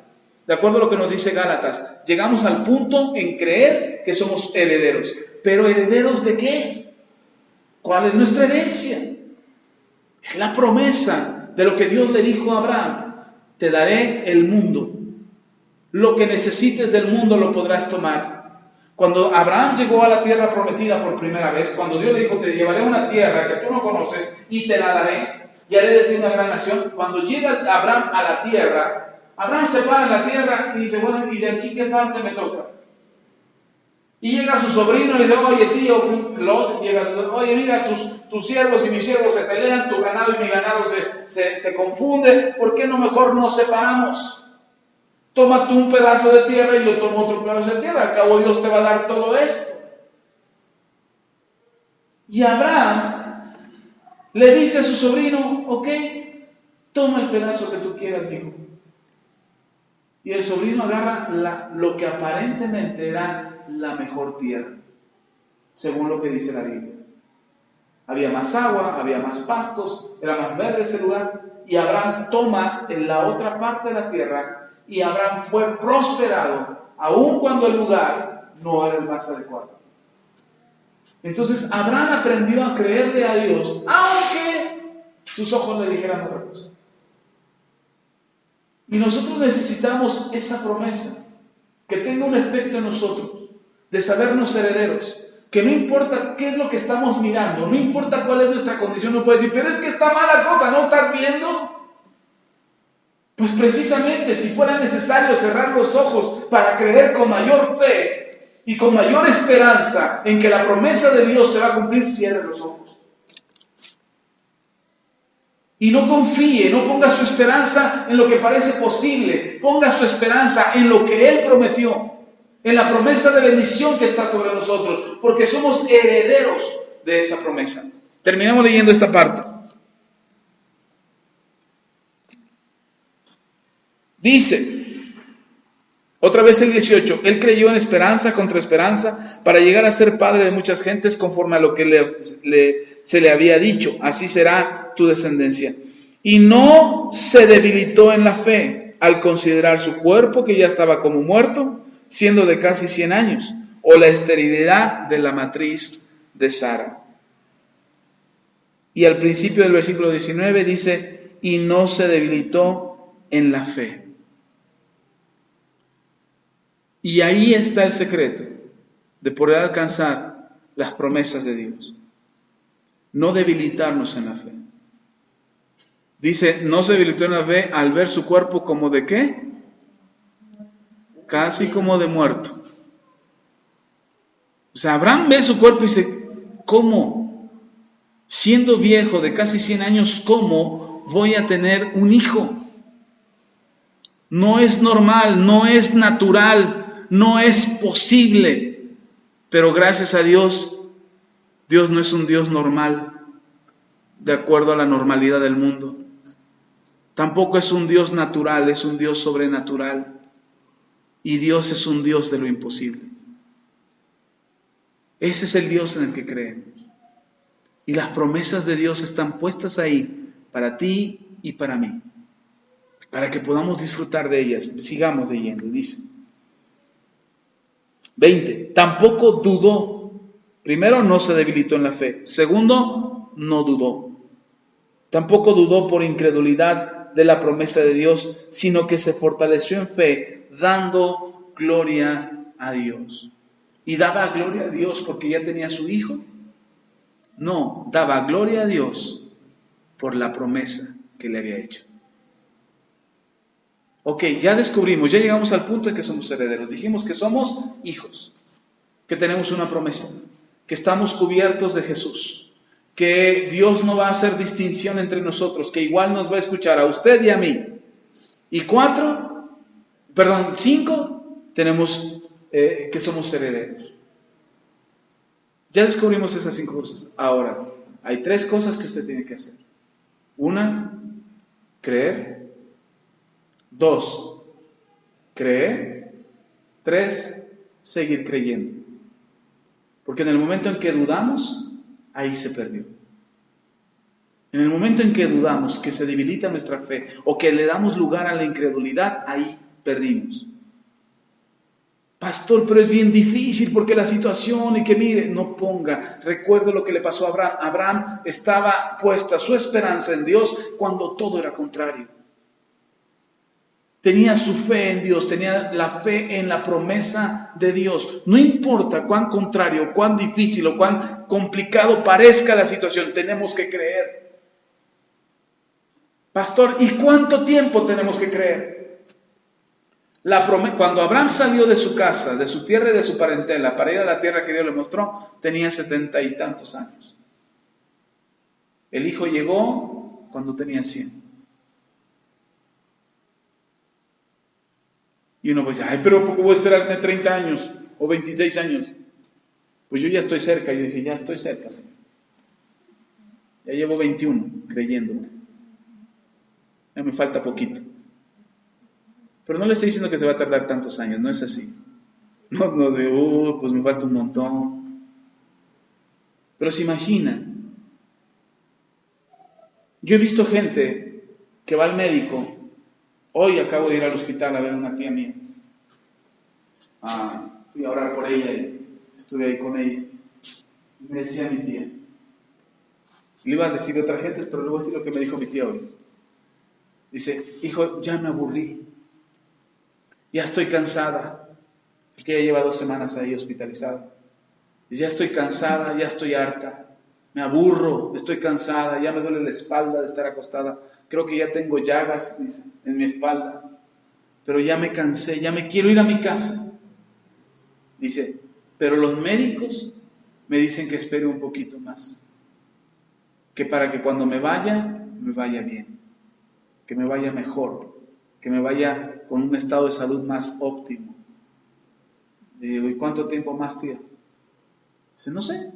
De acuerdo a lo que nos dice Gálatas, llegamos al punto en creer que somos herederos. ¿Pero herederos de qué? ¿Cuál es nuestra herencia? Es la promesa de lo que Dios le dijo a Abraham. Te daré el mundo. Lo que necesites del mundo lo podrás tomar. Cuando Abraham llegó a la tierra prometida por primera vez, cuando Dios le dijo, te llevaré a una tierra que tú no conoces y te la daré, y haré de ti una gran nación. Cuando llega Abraham a la tierra, Abraham se para en la tierra y dice, bueno, ¿y de aquí qué parte me toca? Y llega su sobrino y le dice, oye tío, Lot, oye mira, tus siervos y mis siervos se pelean, tu ganado y mi ganado se confunde, ¿por qué no mejor nos separamos? Toma tú un pedazo de tierra y yo tomo otro pedazo de tierra, al cabo Dios te va a dar todo esto. Y Abraham le dice a su sobrino, ok, toma el pedazo que tú quieras, hijo. Y el sobrino agarra lo que aparentemente era la mejor tierra, según lo que dice la Biblia. Había más agua, había más pastos, era más verde ese lugar, y Abraham toma en la otra parte de la tierra, y Abraham fue prosperado, aun cuando el lugar no era el más adecuado. Entonces Abraham aprendió a creerle a Dios, aunque sus ojos le dijeran otra cosa. Y nosotros necesitamos esa promesa, que tenga un efecto en nosotros, de sabernos herederos, que no importa qué es lo que estamos mirando, no importa cuál es nuestra condición, no puedes decir, pero es que está mala cosa, ¿no estás viendo? Pues precisamente, si fuera necesario cerrar los ojos para creer con mayor fe y con mayor esperanza en que la promesa de Dios se va a cumplir, cierre los ojos. Y no confíe, no ponga su esperanza en lo que parece posible, ponga su esperanza en lo que Él prometió, en la promesa de bendición que está sobre nosotros, porque somos herederos de esa promesa. Terminamos leyendo esta parte. Dice, otra vez el 18, él creyó en esperanza contra esperanza para llegar a ser padre de muchas gentes conforme a lo que se le había dicho, así será tu descendencia. Y no se debilitó en la fe al considerar su cuerpo que ya estaba como muerto, siendo de casi 100 años, o la esterilidad de la matriz de Sara. Y al principio del versículo 19 dice, y no se debilitó en la fe. Y ahí está el secreto de poder alcanzar las promesas de Dios. No debilitarnos en la fe. Dice, no se debilitó en la fe al ver su cuerpo como de ¿qué? Casi como de muerto. O sea, Abraham ve su cuerpo y dice, ¿cómo? Siendo viejo de casi 100 años, ¿cómo voy a tener un hijo? No es normal, no es natural, no es posible. Pero gracias a Dios, Dios no es un Dios normal, de acuerdo a la normalidad del mundo. Tampoco es un Dios natural, es un Dios sobrenatural. Y Dios es un Dios de lo imposible. Ese es el Dios en el que creemos. Y las promesas de Dios están puestas ahí para ti y para mí, para que podamos disfrutar de ellas. Sigamos leyendo, dice. 20. Tampoco dudó. Primero, no se debilitó en la fe. Segundo, no dudó. Tampoco dudó por incredulidad de la promesa de Dios, sino que se fortaleció en fe, dando gloria a Dios. ¿Y daba gloria a Dios porque ya tenía su hijo? No, daba gloria a Dios por la promesa que le había hecho. Ok, ya descubrimos, ya llegamos al punto en que somos herederos. Dijimos que somos hijos, que tenemos una promesa, que estamos cubiertos de Jesús, que Dios no va a hacer distinción entre nosotros, que igual nos va a escuchar a usted y a mí. Y 5, tenemos que somos herederos. Ya descubrimos esas 5 cosas. Ahora, hay 3 cosas que usted tiene que hacer. 1, creer. 2, creer. 3, seguir creyendo. Porque en el momento en que dudamos, ahí se perdió. En el momento en que dudamos, que se debilita nuestra fe, o que le damos lugar a la incredulidad, ahí perdimos. Pastor, pero es bien difícil porque la situación y que mire, no ponga. Recuerde lo que le pasó a Abraham. Abraham estaba puesta su esperanza en Dios cuando todo era contrario. Tenía su fe en Dios, tenía la fe en la promesa de Dios. No importa cuán contrario, cuán difícil o cuán complicado parezca la situación, tenemos que creer. Pastor, ¿y cuánto tiempo tenemos que creer? Cuando Abraham salió de su casa, de su tierra y de su parentela para ir a la tierra que Dios le mostró, tenía 70 y tantos años. El hijo llegó cuando tenía 100. Y uno pues, ay, pero ¿poco voy a esperarme 30 años o 26 años? Pues yo ya estoy cerca. Yo dije, ya estoy cerca, Señor. Ya llevo 21 creyéndote. Ya me falta poquito. Pero no le estoy diciendo que se va a tardar tantos años, no es así. No de, pues me falta un montón. Pero se imagina. Yo he visto gente que va al médico. Hoy acabo de ir al hospital a ver a una tía mía. Fui a orar por ella y estuve ahí con ella. Y me decía mi tía. Le iba a decir a otra gente, pero le voy a decir lo que me dijo mi tía hoy. Dice, hijo, ya me aburrí. Ya estoy cansada, porque ella lleva 2 semanas ahí hospitalizada. Dice, ya estoy cansada, ya estoy harta, me aburro, estoy cansada, ya me duele la espalda de estar acostada. Creo que ya tengo llagas, dice, en mi espalda, pero ya me cansé, ya me quiero ir a mi casa. Dice, pero los médicos me dicen que espere un poquito más, que para que cuando me vaya bien, que me vaya mejor, que me vaya con un estado de salud más óptimo. Le digo, ¿y cuánto tiempo más, tía? Dice, no sé,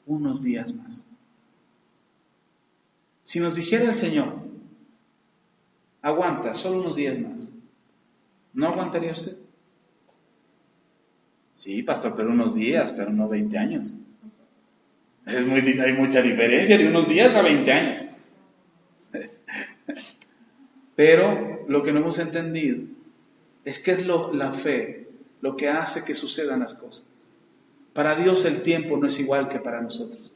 unos días más. Si nos dijera el Señor, aguanta, solo unos días más, ¿no aguantaría usted? Sí, pastor, pero unos días, pero no 20 años. Hay mucha diferencia de unos días a 20 años. Pero lo que no hemos entendido es que es la fe lo que hace que sucedan las cosas. Para Dios el tiempo no es igual que para nosotros.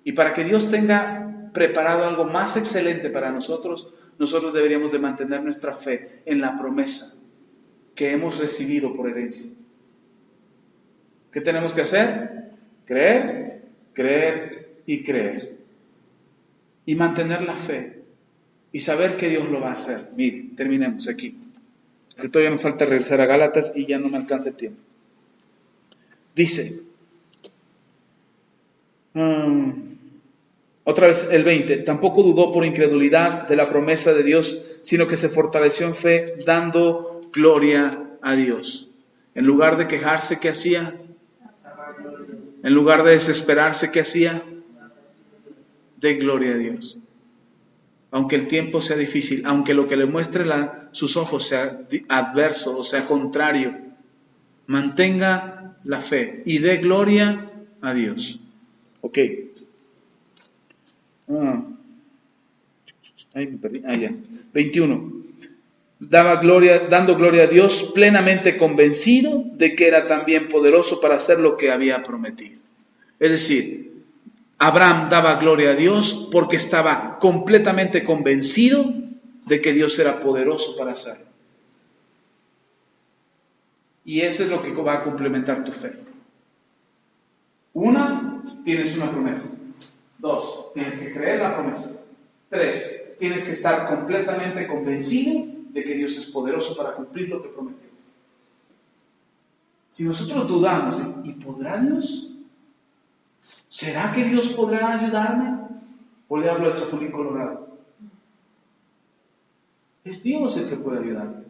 Y para que Dios tenga preparado algo más excelente para nosotros, nosotros deberíamos de mantener nuestra fe en la promesa que hemos recibido por herencia. ¿Qué tenemos que hacer? Creer, creer y creer. Y mantener la fe. Y saber que Dios lo va a hacer. Mire, terminemos aquí. Que todavía me falta regresar a Gálatas y ya no me alcanza el tiempo. Dice, otra vez el 20, tampoco dudó por incredulidad de la promesa de Dios, sino que se fortaleció en fe, dando gloria a Dios. En lugar de quejarse, ¿qué hacía? En lugar de desesperarse, ¿qué hacía? De gloria a Dios. Aunque el tiempo sea difícil, aunque lo que le muestre sus ojos sea adverso o sea contrario, mantenga la fe y dé gloria a Dios. Ok. Ahí me perdí. Ya. 21. Dando gloria a Dios, plenamente convencido de que era también poderoso para hacer lo que había prometido. Es decir, Abraham daba gloria a Dios porque estaba completamente convencido de que Dios era poderoso para hacerlo. Y eso es lo que va a complementar tu fe. 1, tienes una promesa. 2, tienes que creer la promesa. 3, tienes que estar completamente convencido de que Dios es poderoso para cumplir lo que prometió. Si nosotros dudamos, ¿y podrá Dios? ¿Será que Dios podrá ayudarme? ¿O le hablo al chapulín colorado? Es Dios el que puede ayudarme.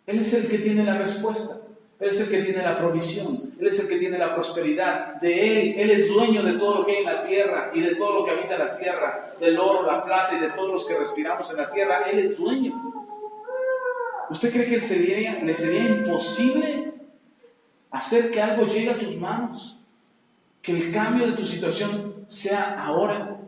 Él es el que tiene la respuesta. Él es el que tiene la provisión. Él es el que tiene la prosperidad. De Él es dueño de todo lo que hay en la tierra y de todo lo que habita en la tierra, del oro, la plata y de todos los que respiramos en la tierra. Él es dueño. ¿Usted cree que le sería imposible hacer que algo llegue a tus manos? Que el cambio de tu situación sea ahora.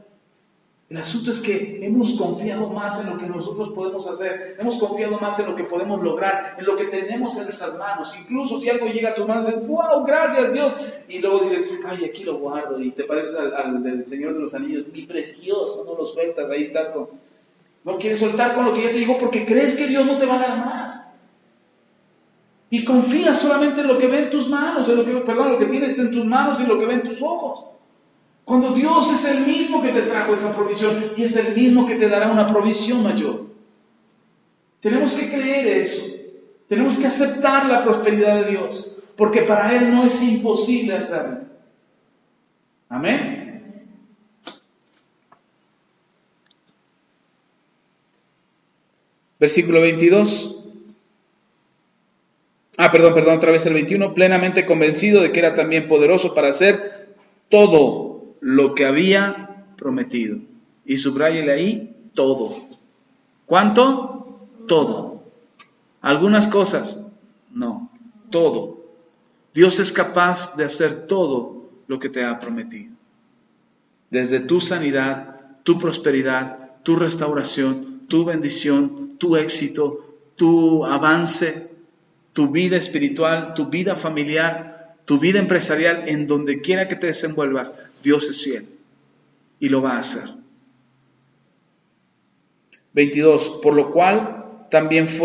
El asunto es que hemos confiado más en lo que nosotros podemos hacer, hemos confiado más en lo que podemos lograr, en lo que tenemos en nuestras manos. Incluso si algo llega a tus manos, dices, wow, gracias Dios. Y luego dices, ay, aquí lo guardo. Y te pareces al del Señor de los Anillos, mi precioso, no lo sueltas, ahí estás con... No quieres soltar con lo que ya te digo porque crees que Dios no te va a dar más. Y confías solamente en lo que ve en tus manos, lo que tienes en tus manos y lo que ve en tus ojos. Cuando Dios es el mismo que te trajo esa provisión y es el mismo que te dará una provisión mayor. Tenemos que creer eso. Tenemos que aceptar la prosperidad de Dios, porque para Él no es imposible hacerlo. Amén. Versículo 22. Perdón, otra vez el 21. Plenamente convencido de que era también poderoso para hacer todo lo que había prometido. Y subráyele ahí, todo. ¿Cuánto? Todo. ¿Algunas cosas? No, todo. Dios es capaz de hacer todo lo que te ha prometido. Desde tu sanidad, tu prosperidad, tu restauración, tu bendición, tu éxito, tu avance, tu vida espiritual, tu vida familiar, tu vida empresarial, en donde quiera que te desenvuelvas, Dios es fiel y lo va a hacer. 22. Por lo cual también su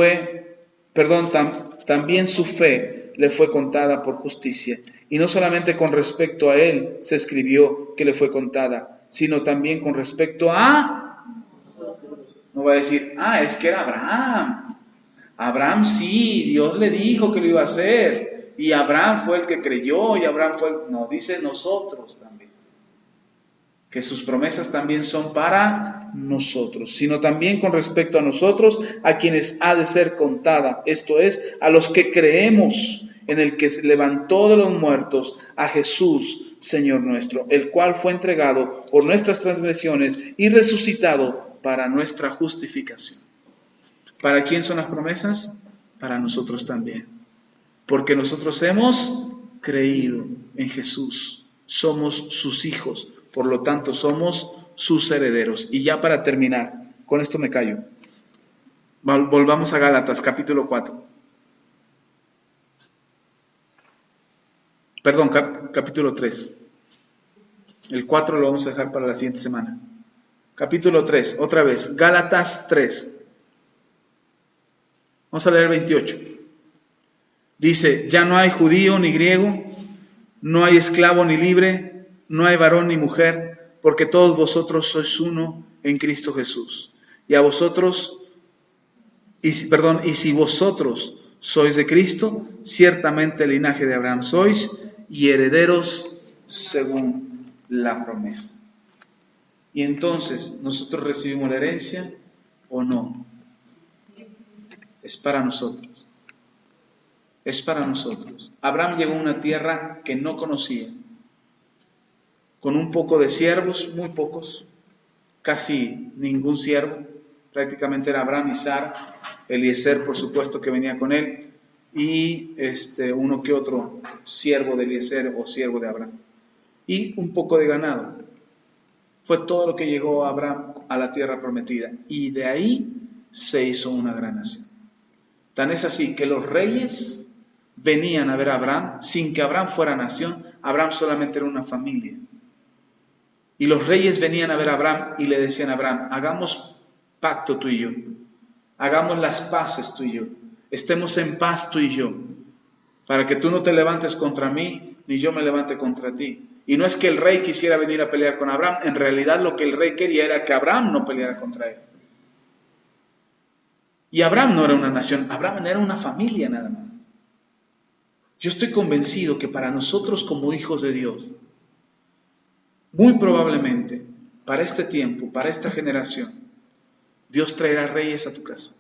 fe le fue contada por justicia. Y no solamente con respecto a él se escribió que le fue contada, sino también con respecto a... No va a decir, es que era Abraham. Abraham sí, Dios le dijo que lo iba a hacer. Y Abraham fue el que creyó y Abraham fue... No, dice nosotros también. Que sus promesas también son para nosotros, sino también con respecto a nosotros, a quienes ha de ser contada, esto es, a los que creemos en el que se levantó de los muertos, a Jesús, Señor nuestro, el cual fue entregado por nuestras transgresiones y resucitado para nuestra justificación. ¿Para quién son las promesas? Para nosotros también, porque nosotros hemos creído en Jesús, somos sus hijos. Por lo tanto, somos sus herederos. Y ya para terminar, con esto me callo. Volvamos a Gálatas, capítulo 4. Perdón, capítulo 3. El 4 lo vamos a dejar para la siguiente semana. Capítulo 3, otra vez. Gálatas 3. Vamos a leer 28. Dice, ya no hay judío ni griego, no hay esclavo ni libre, no hay varón ni mujer, porque todos vosotros sois uno en Cristo Jesús. Y si vosotros sois de Cristo, ciertamente el linaje de Abraham sois y herederos según la promesa. Y entonces, ¿nosotros recibimos la herencia o no? Es para nosotros. Es para nosotros. Abraham llegó a una tierra que no conocía, con un poco de siervos, muy pocos, casi ningún siervo, prácticamente era Abraham y Sara, Eliezer por supuesto que venía con él, y uno que otro siervo de Eliezer o siervo de Abraham. y un poco de ganado. Fue todo lo que llegó a Abraham a la tierra prometida. Y de ahí se hizo una gran nación. Tan es así que los reyes venían a ver a Abraham sin que Abraham fuera nación. Abraham solamente era una familia. Y los reyes venían a ver a Abraham y le decían a Abraham, hagamos pacto tú y yo. Hagamos las paces tú y yo. Estemos en paz tú y yo. Para que tú no te levantes contra mí, ni yo me levante contra ti. Y no es que el rey quisiera venir a pelear con Abraham. En realidad lo que el rey quería era que Abraham no peleara contra él. Y Abraham no era una nación. Abraham era una familia nada más. Yo estoy convencido que para nosotros como hijos de Dios, muy probablemente, para este tiempo, para esta generación, Dios traerá reyes a tu casa.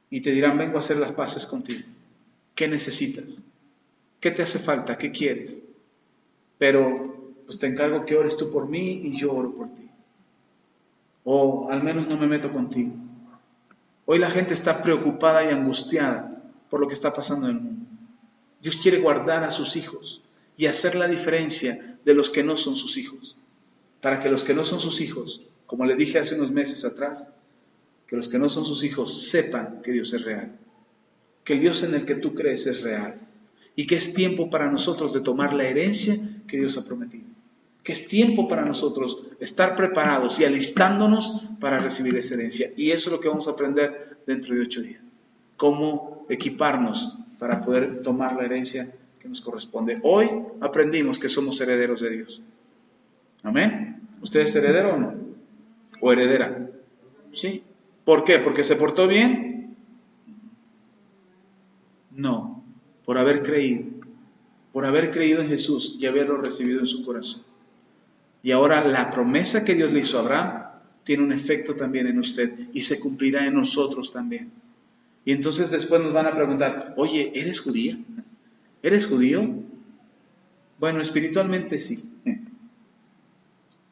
Y te dirán, vengo a hacer las paces contigo. ¿Qué necesitas? ¿Qué te hace falta? ¿Qué quieres? Pero pues te encargo que ores tú por mí y yo oro por ti. O al menos no me meto contigo. Hoy la gente está preocupada y angustiada por lo que está pasando en el mundo. Dios quiere guardar a sus hijos y hacer la diferencia de los que no son sus hijos. Para que los que no son sus hijos, como le dije hace unos meses atrás, que los que no son sus hijos sepan que Dios es real. Que el Dios en el que tú crees es real. Y que es tiempo para nosotros de tomar la herencia que Dios ha prometido. Que es tiempo para nosotros estar preparados y alistándonos para recibir esa herencia. Y eso es lo que vamos a aprender dentro de 8 días. Cómo equiparnos para poder tomar la herencia que nos corresponde. Hoy aprendimos que somos herederos de Dios. ¿Amén? ¿Usted es heredero o no? ¿O heredera? ¿Sí? ¿Por qué? ¿Porque se portó bien? No. Por haber creído en Jesús y haberlo recibido en su corazón. Y ahora la promesa que Dios le hizo a Abraham tiene un efecto también en usted y se cumplirá en nosotros también. Y entonces después nos van a preguntar, oye, ¿eres judía? ¿Eres judío? Bueno, espiritualmente sí.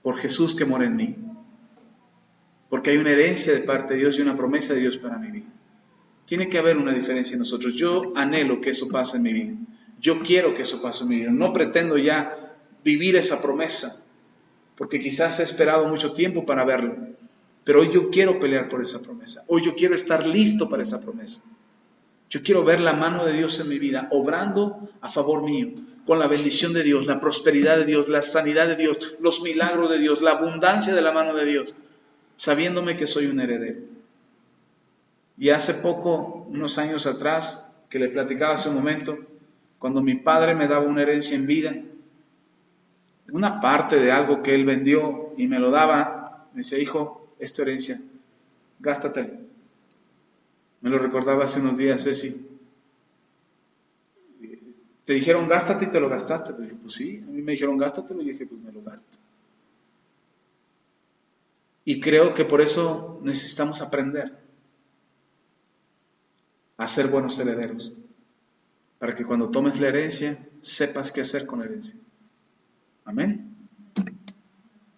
Por Jesús que mora en mí. Porque hay una herencia de parte de Dios y una promesa de Dios para mi vida. Tiene que haber una diferencia en nosotros. Yo anhelo que eso pase en mi vida. Yo quiero que eso pase en mi vida. No pretendo ya vivir esa promesa, porque quizás he esperado mucho tiempo para verlo. Pero hoy yo quiero pelear por esa promesa. Hoy yo quiero estar listo para esa promesa. Yo quiero ver la mano de Dios en mi vida, obrando a favor mío, con la bendición de Dios, la prosperidad de Dios, la sanidad de Dios, los milagros de Dios, la abundancia de la mano de Dios, sabiéndome que soy un heredero. Y hace poco, unos años atrás, que le platicaba hace un momento, cuando mi padre me daba una herencia en vida, una parte de algo que él vendió y me lo daba, me decía, hijo, es tu herencia, gástatela. Me lo recordaba hace unos días, Ceci. Te dijeron gástate y te lo gastaste. Pues dije, pues sí, a mí me dijeron gástatelo y dije, pues me lo gasto. Y creo que por eso necesitamos aprender a ser buenos herederos, para que cuando tomes la herencia, sepas qué hacer con la herencia. Amén.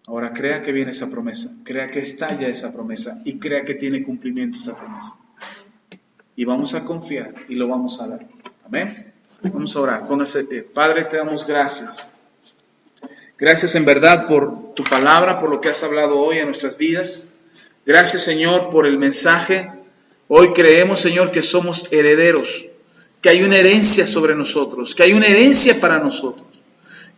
Ahora crea que viene esa promesa, crea que está ya esa promesa y crea que tiene cumplimiento esa promesa. Y vamos a confiar y lo vamos a dar. Amén. Vamos a orar, póngase de pie. Padre, te damos gracias. Gracias en verdad por tu palabra, por lo que has hablado hoy a nuestras vidas. Gracias, Señor, por el mensaje. Hoy creemos, Señor, que somos herederos, que hay una herencia sobre nosotros, que hay una herencia para nosotros,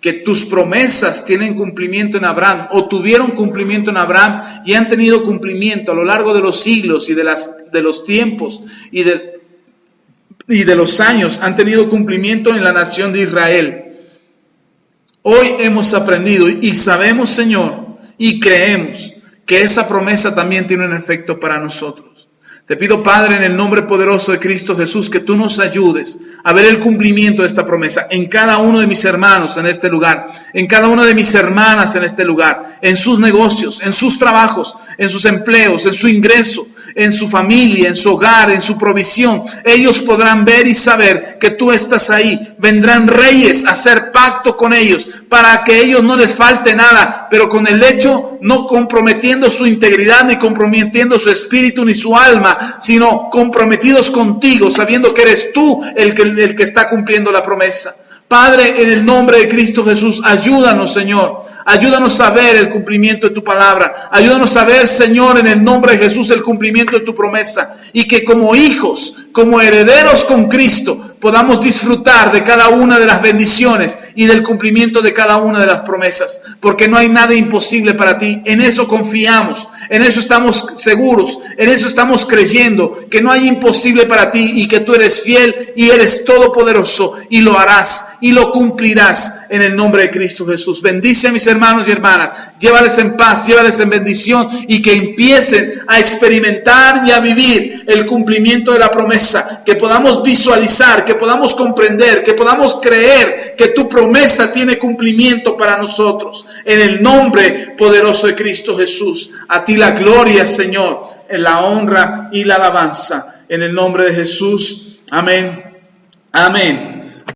que tus promesas tienen cumplimiento en Abraham, o tuvieron cumplimiento en Abraham y han tenido cumplimiento a lo largo de los siglos y de los tiempos y de los años, han tenido cumplimiento en la nación de Israel. Hoy hemos aprendido y sabemos, Señor, y creemos que esa promesa también tiene un efecto para nosotros. Te pido, Padre, en el nombre poderoso de Cristo Jesús, que tú nos ayudes a ver el cumplimiento de esta promesa en cada uno de mis hermanos en este lugar, en cada una de mis hermanas en este lugar, en sus negocios, en sus trabajos, en sus empleos, en su ingreso, en su familia, en su hogar, en su provisión. Ellos podrán ver y saber que tú estás ahí. Vendrán reyes a hacer pacto con ellos para que a ellos no les falte nada, pero con el hecho no comprometiendo su integridad, ni comprometiendo su espíritu, ni su alma, sino comprometidos contigo, sabiendo que eres tú el que está cumpliendo la promesa. Padre, en el nombre de Cristo Jesús, ayúdanos, Señor. Ayúdanos a ver el cumplimiento de tu palabra. Ayúdanos a ver, Señor, en el nombre de Jesús, el cumplimiento de tu promesa. Y que como hijos, como herederos con Cristo, podamos disfrutar de cada una de las bendiciones y del cumplimiento de cada una de las promesas. Porque no hay nada imposible para ti. En eso confiamos. En eso estamos seguros. En eso estamos creyendo. Que no hay imposible para ti y que tú eres fiel y eres todopoderoso. Y lo harás y lo cumplirás en el nombre de Cristo Jesús. Bendice a mis hermanos y hermanas. Llévales en paz, llévales en bendición y que empiecen a experimentar y a vivir el cumplimiento de la promesa. Que podamos visualizar, que podamos comprender, que podamos creer que tu promesa tiene cumplimiento para nosotros. En el nombre poderoso de Cristo Jesús. A ti la gloria, Señor, en la honra y la alabanza. En el nombre de Jesús. Amén. Amén.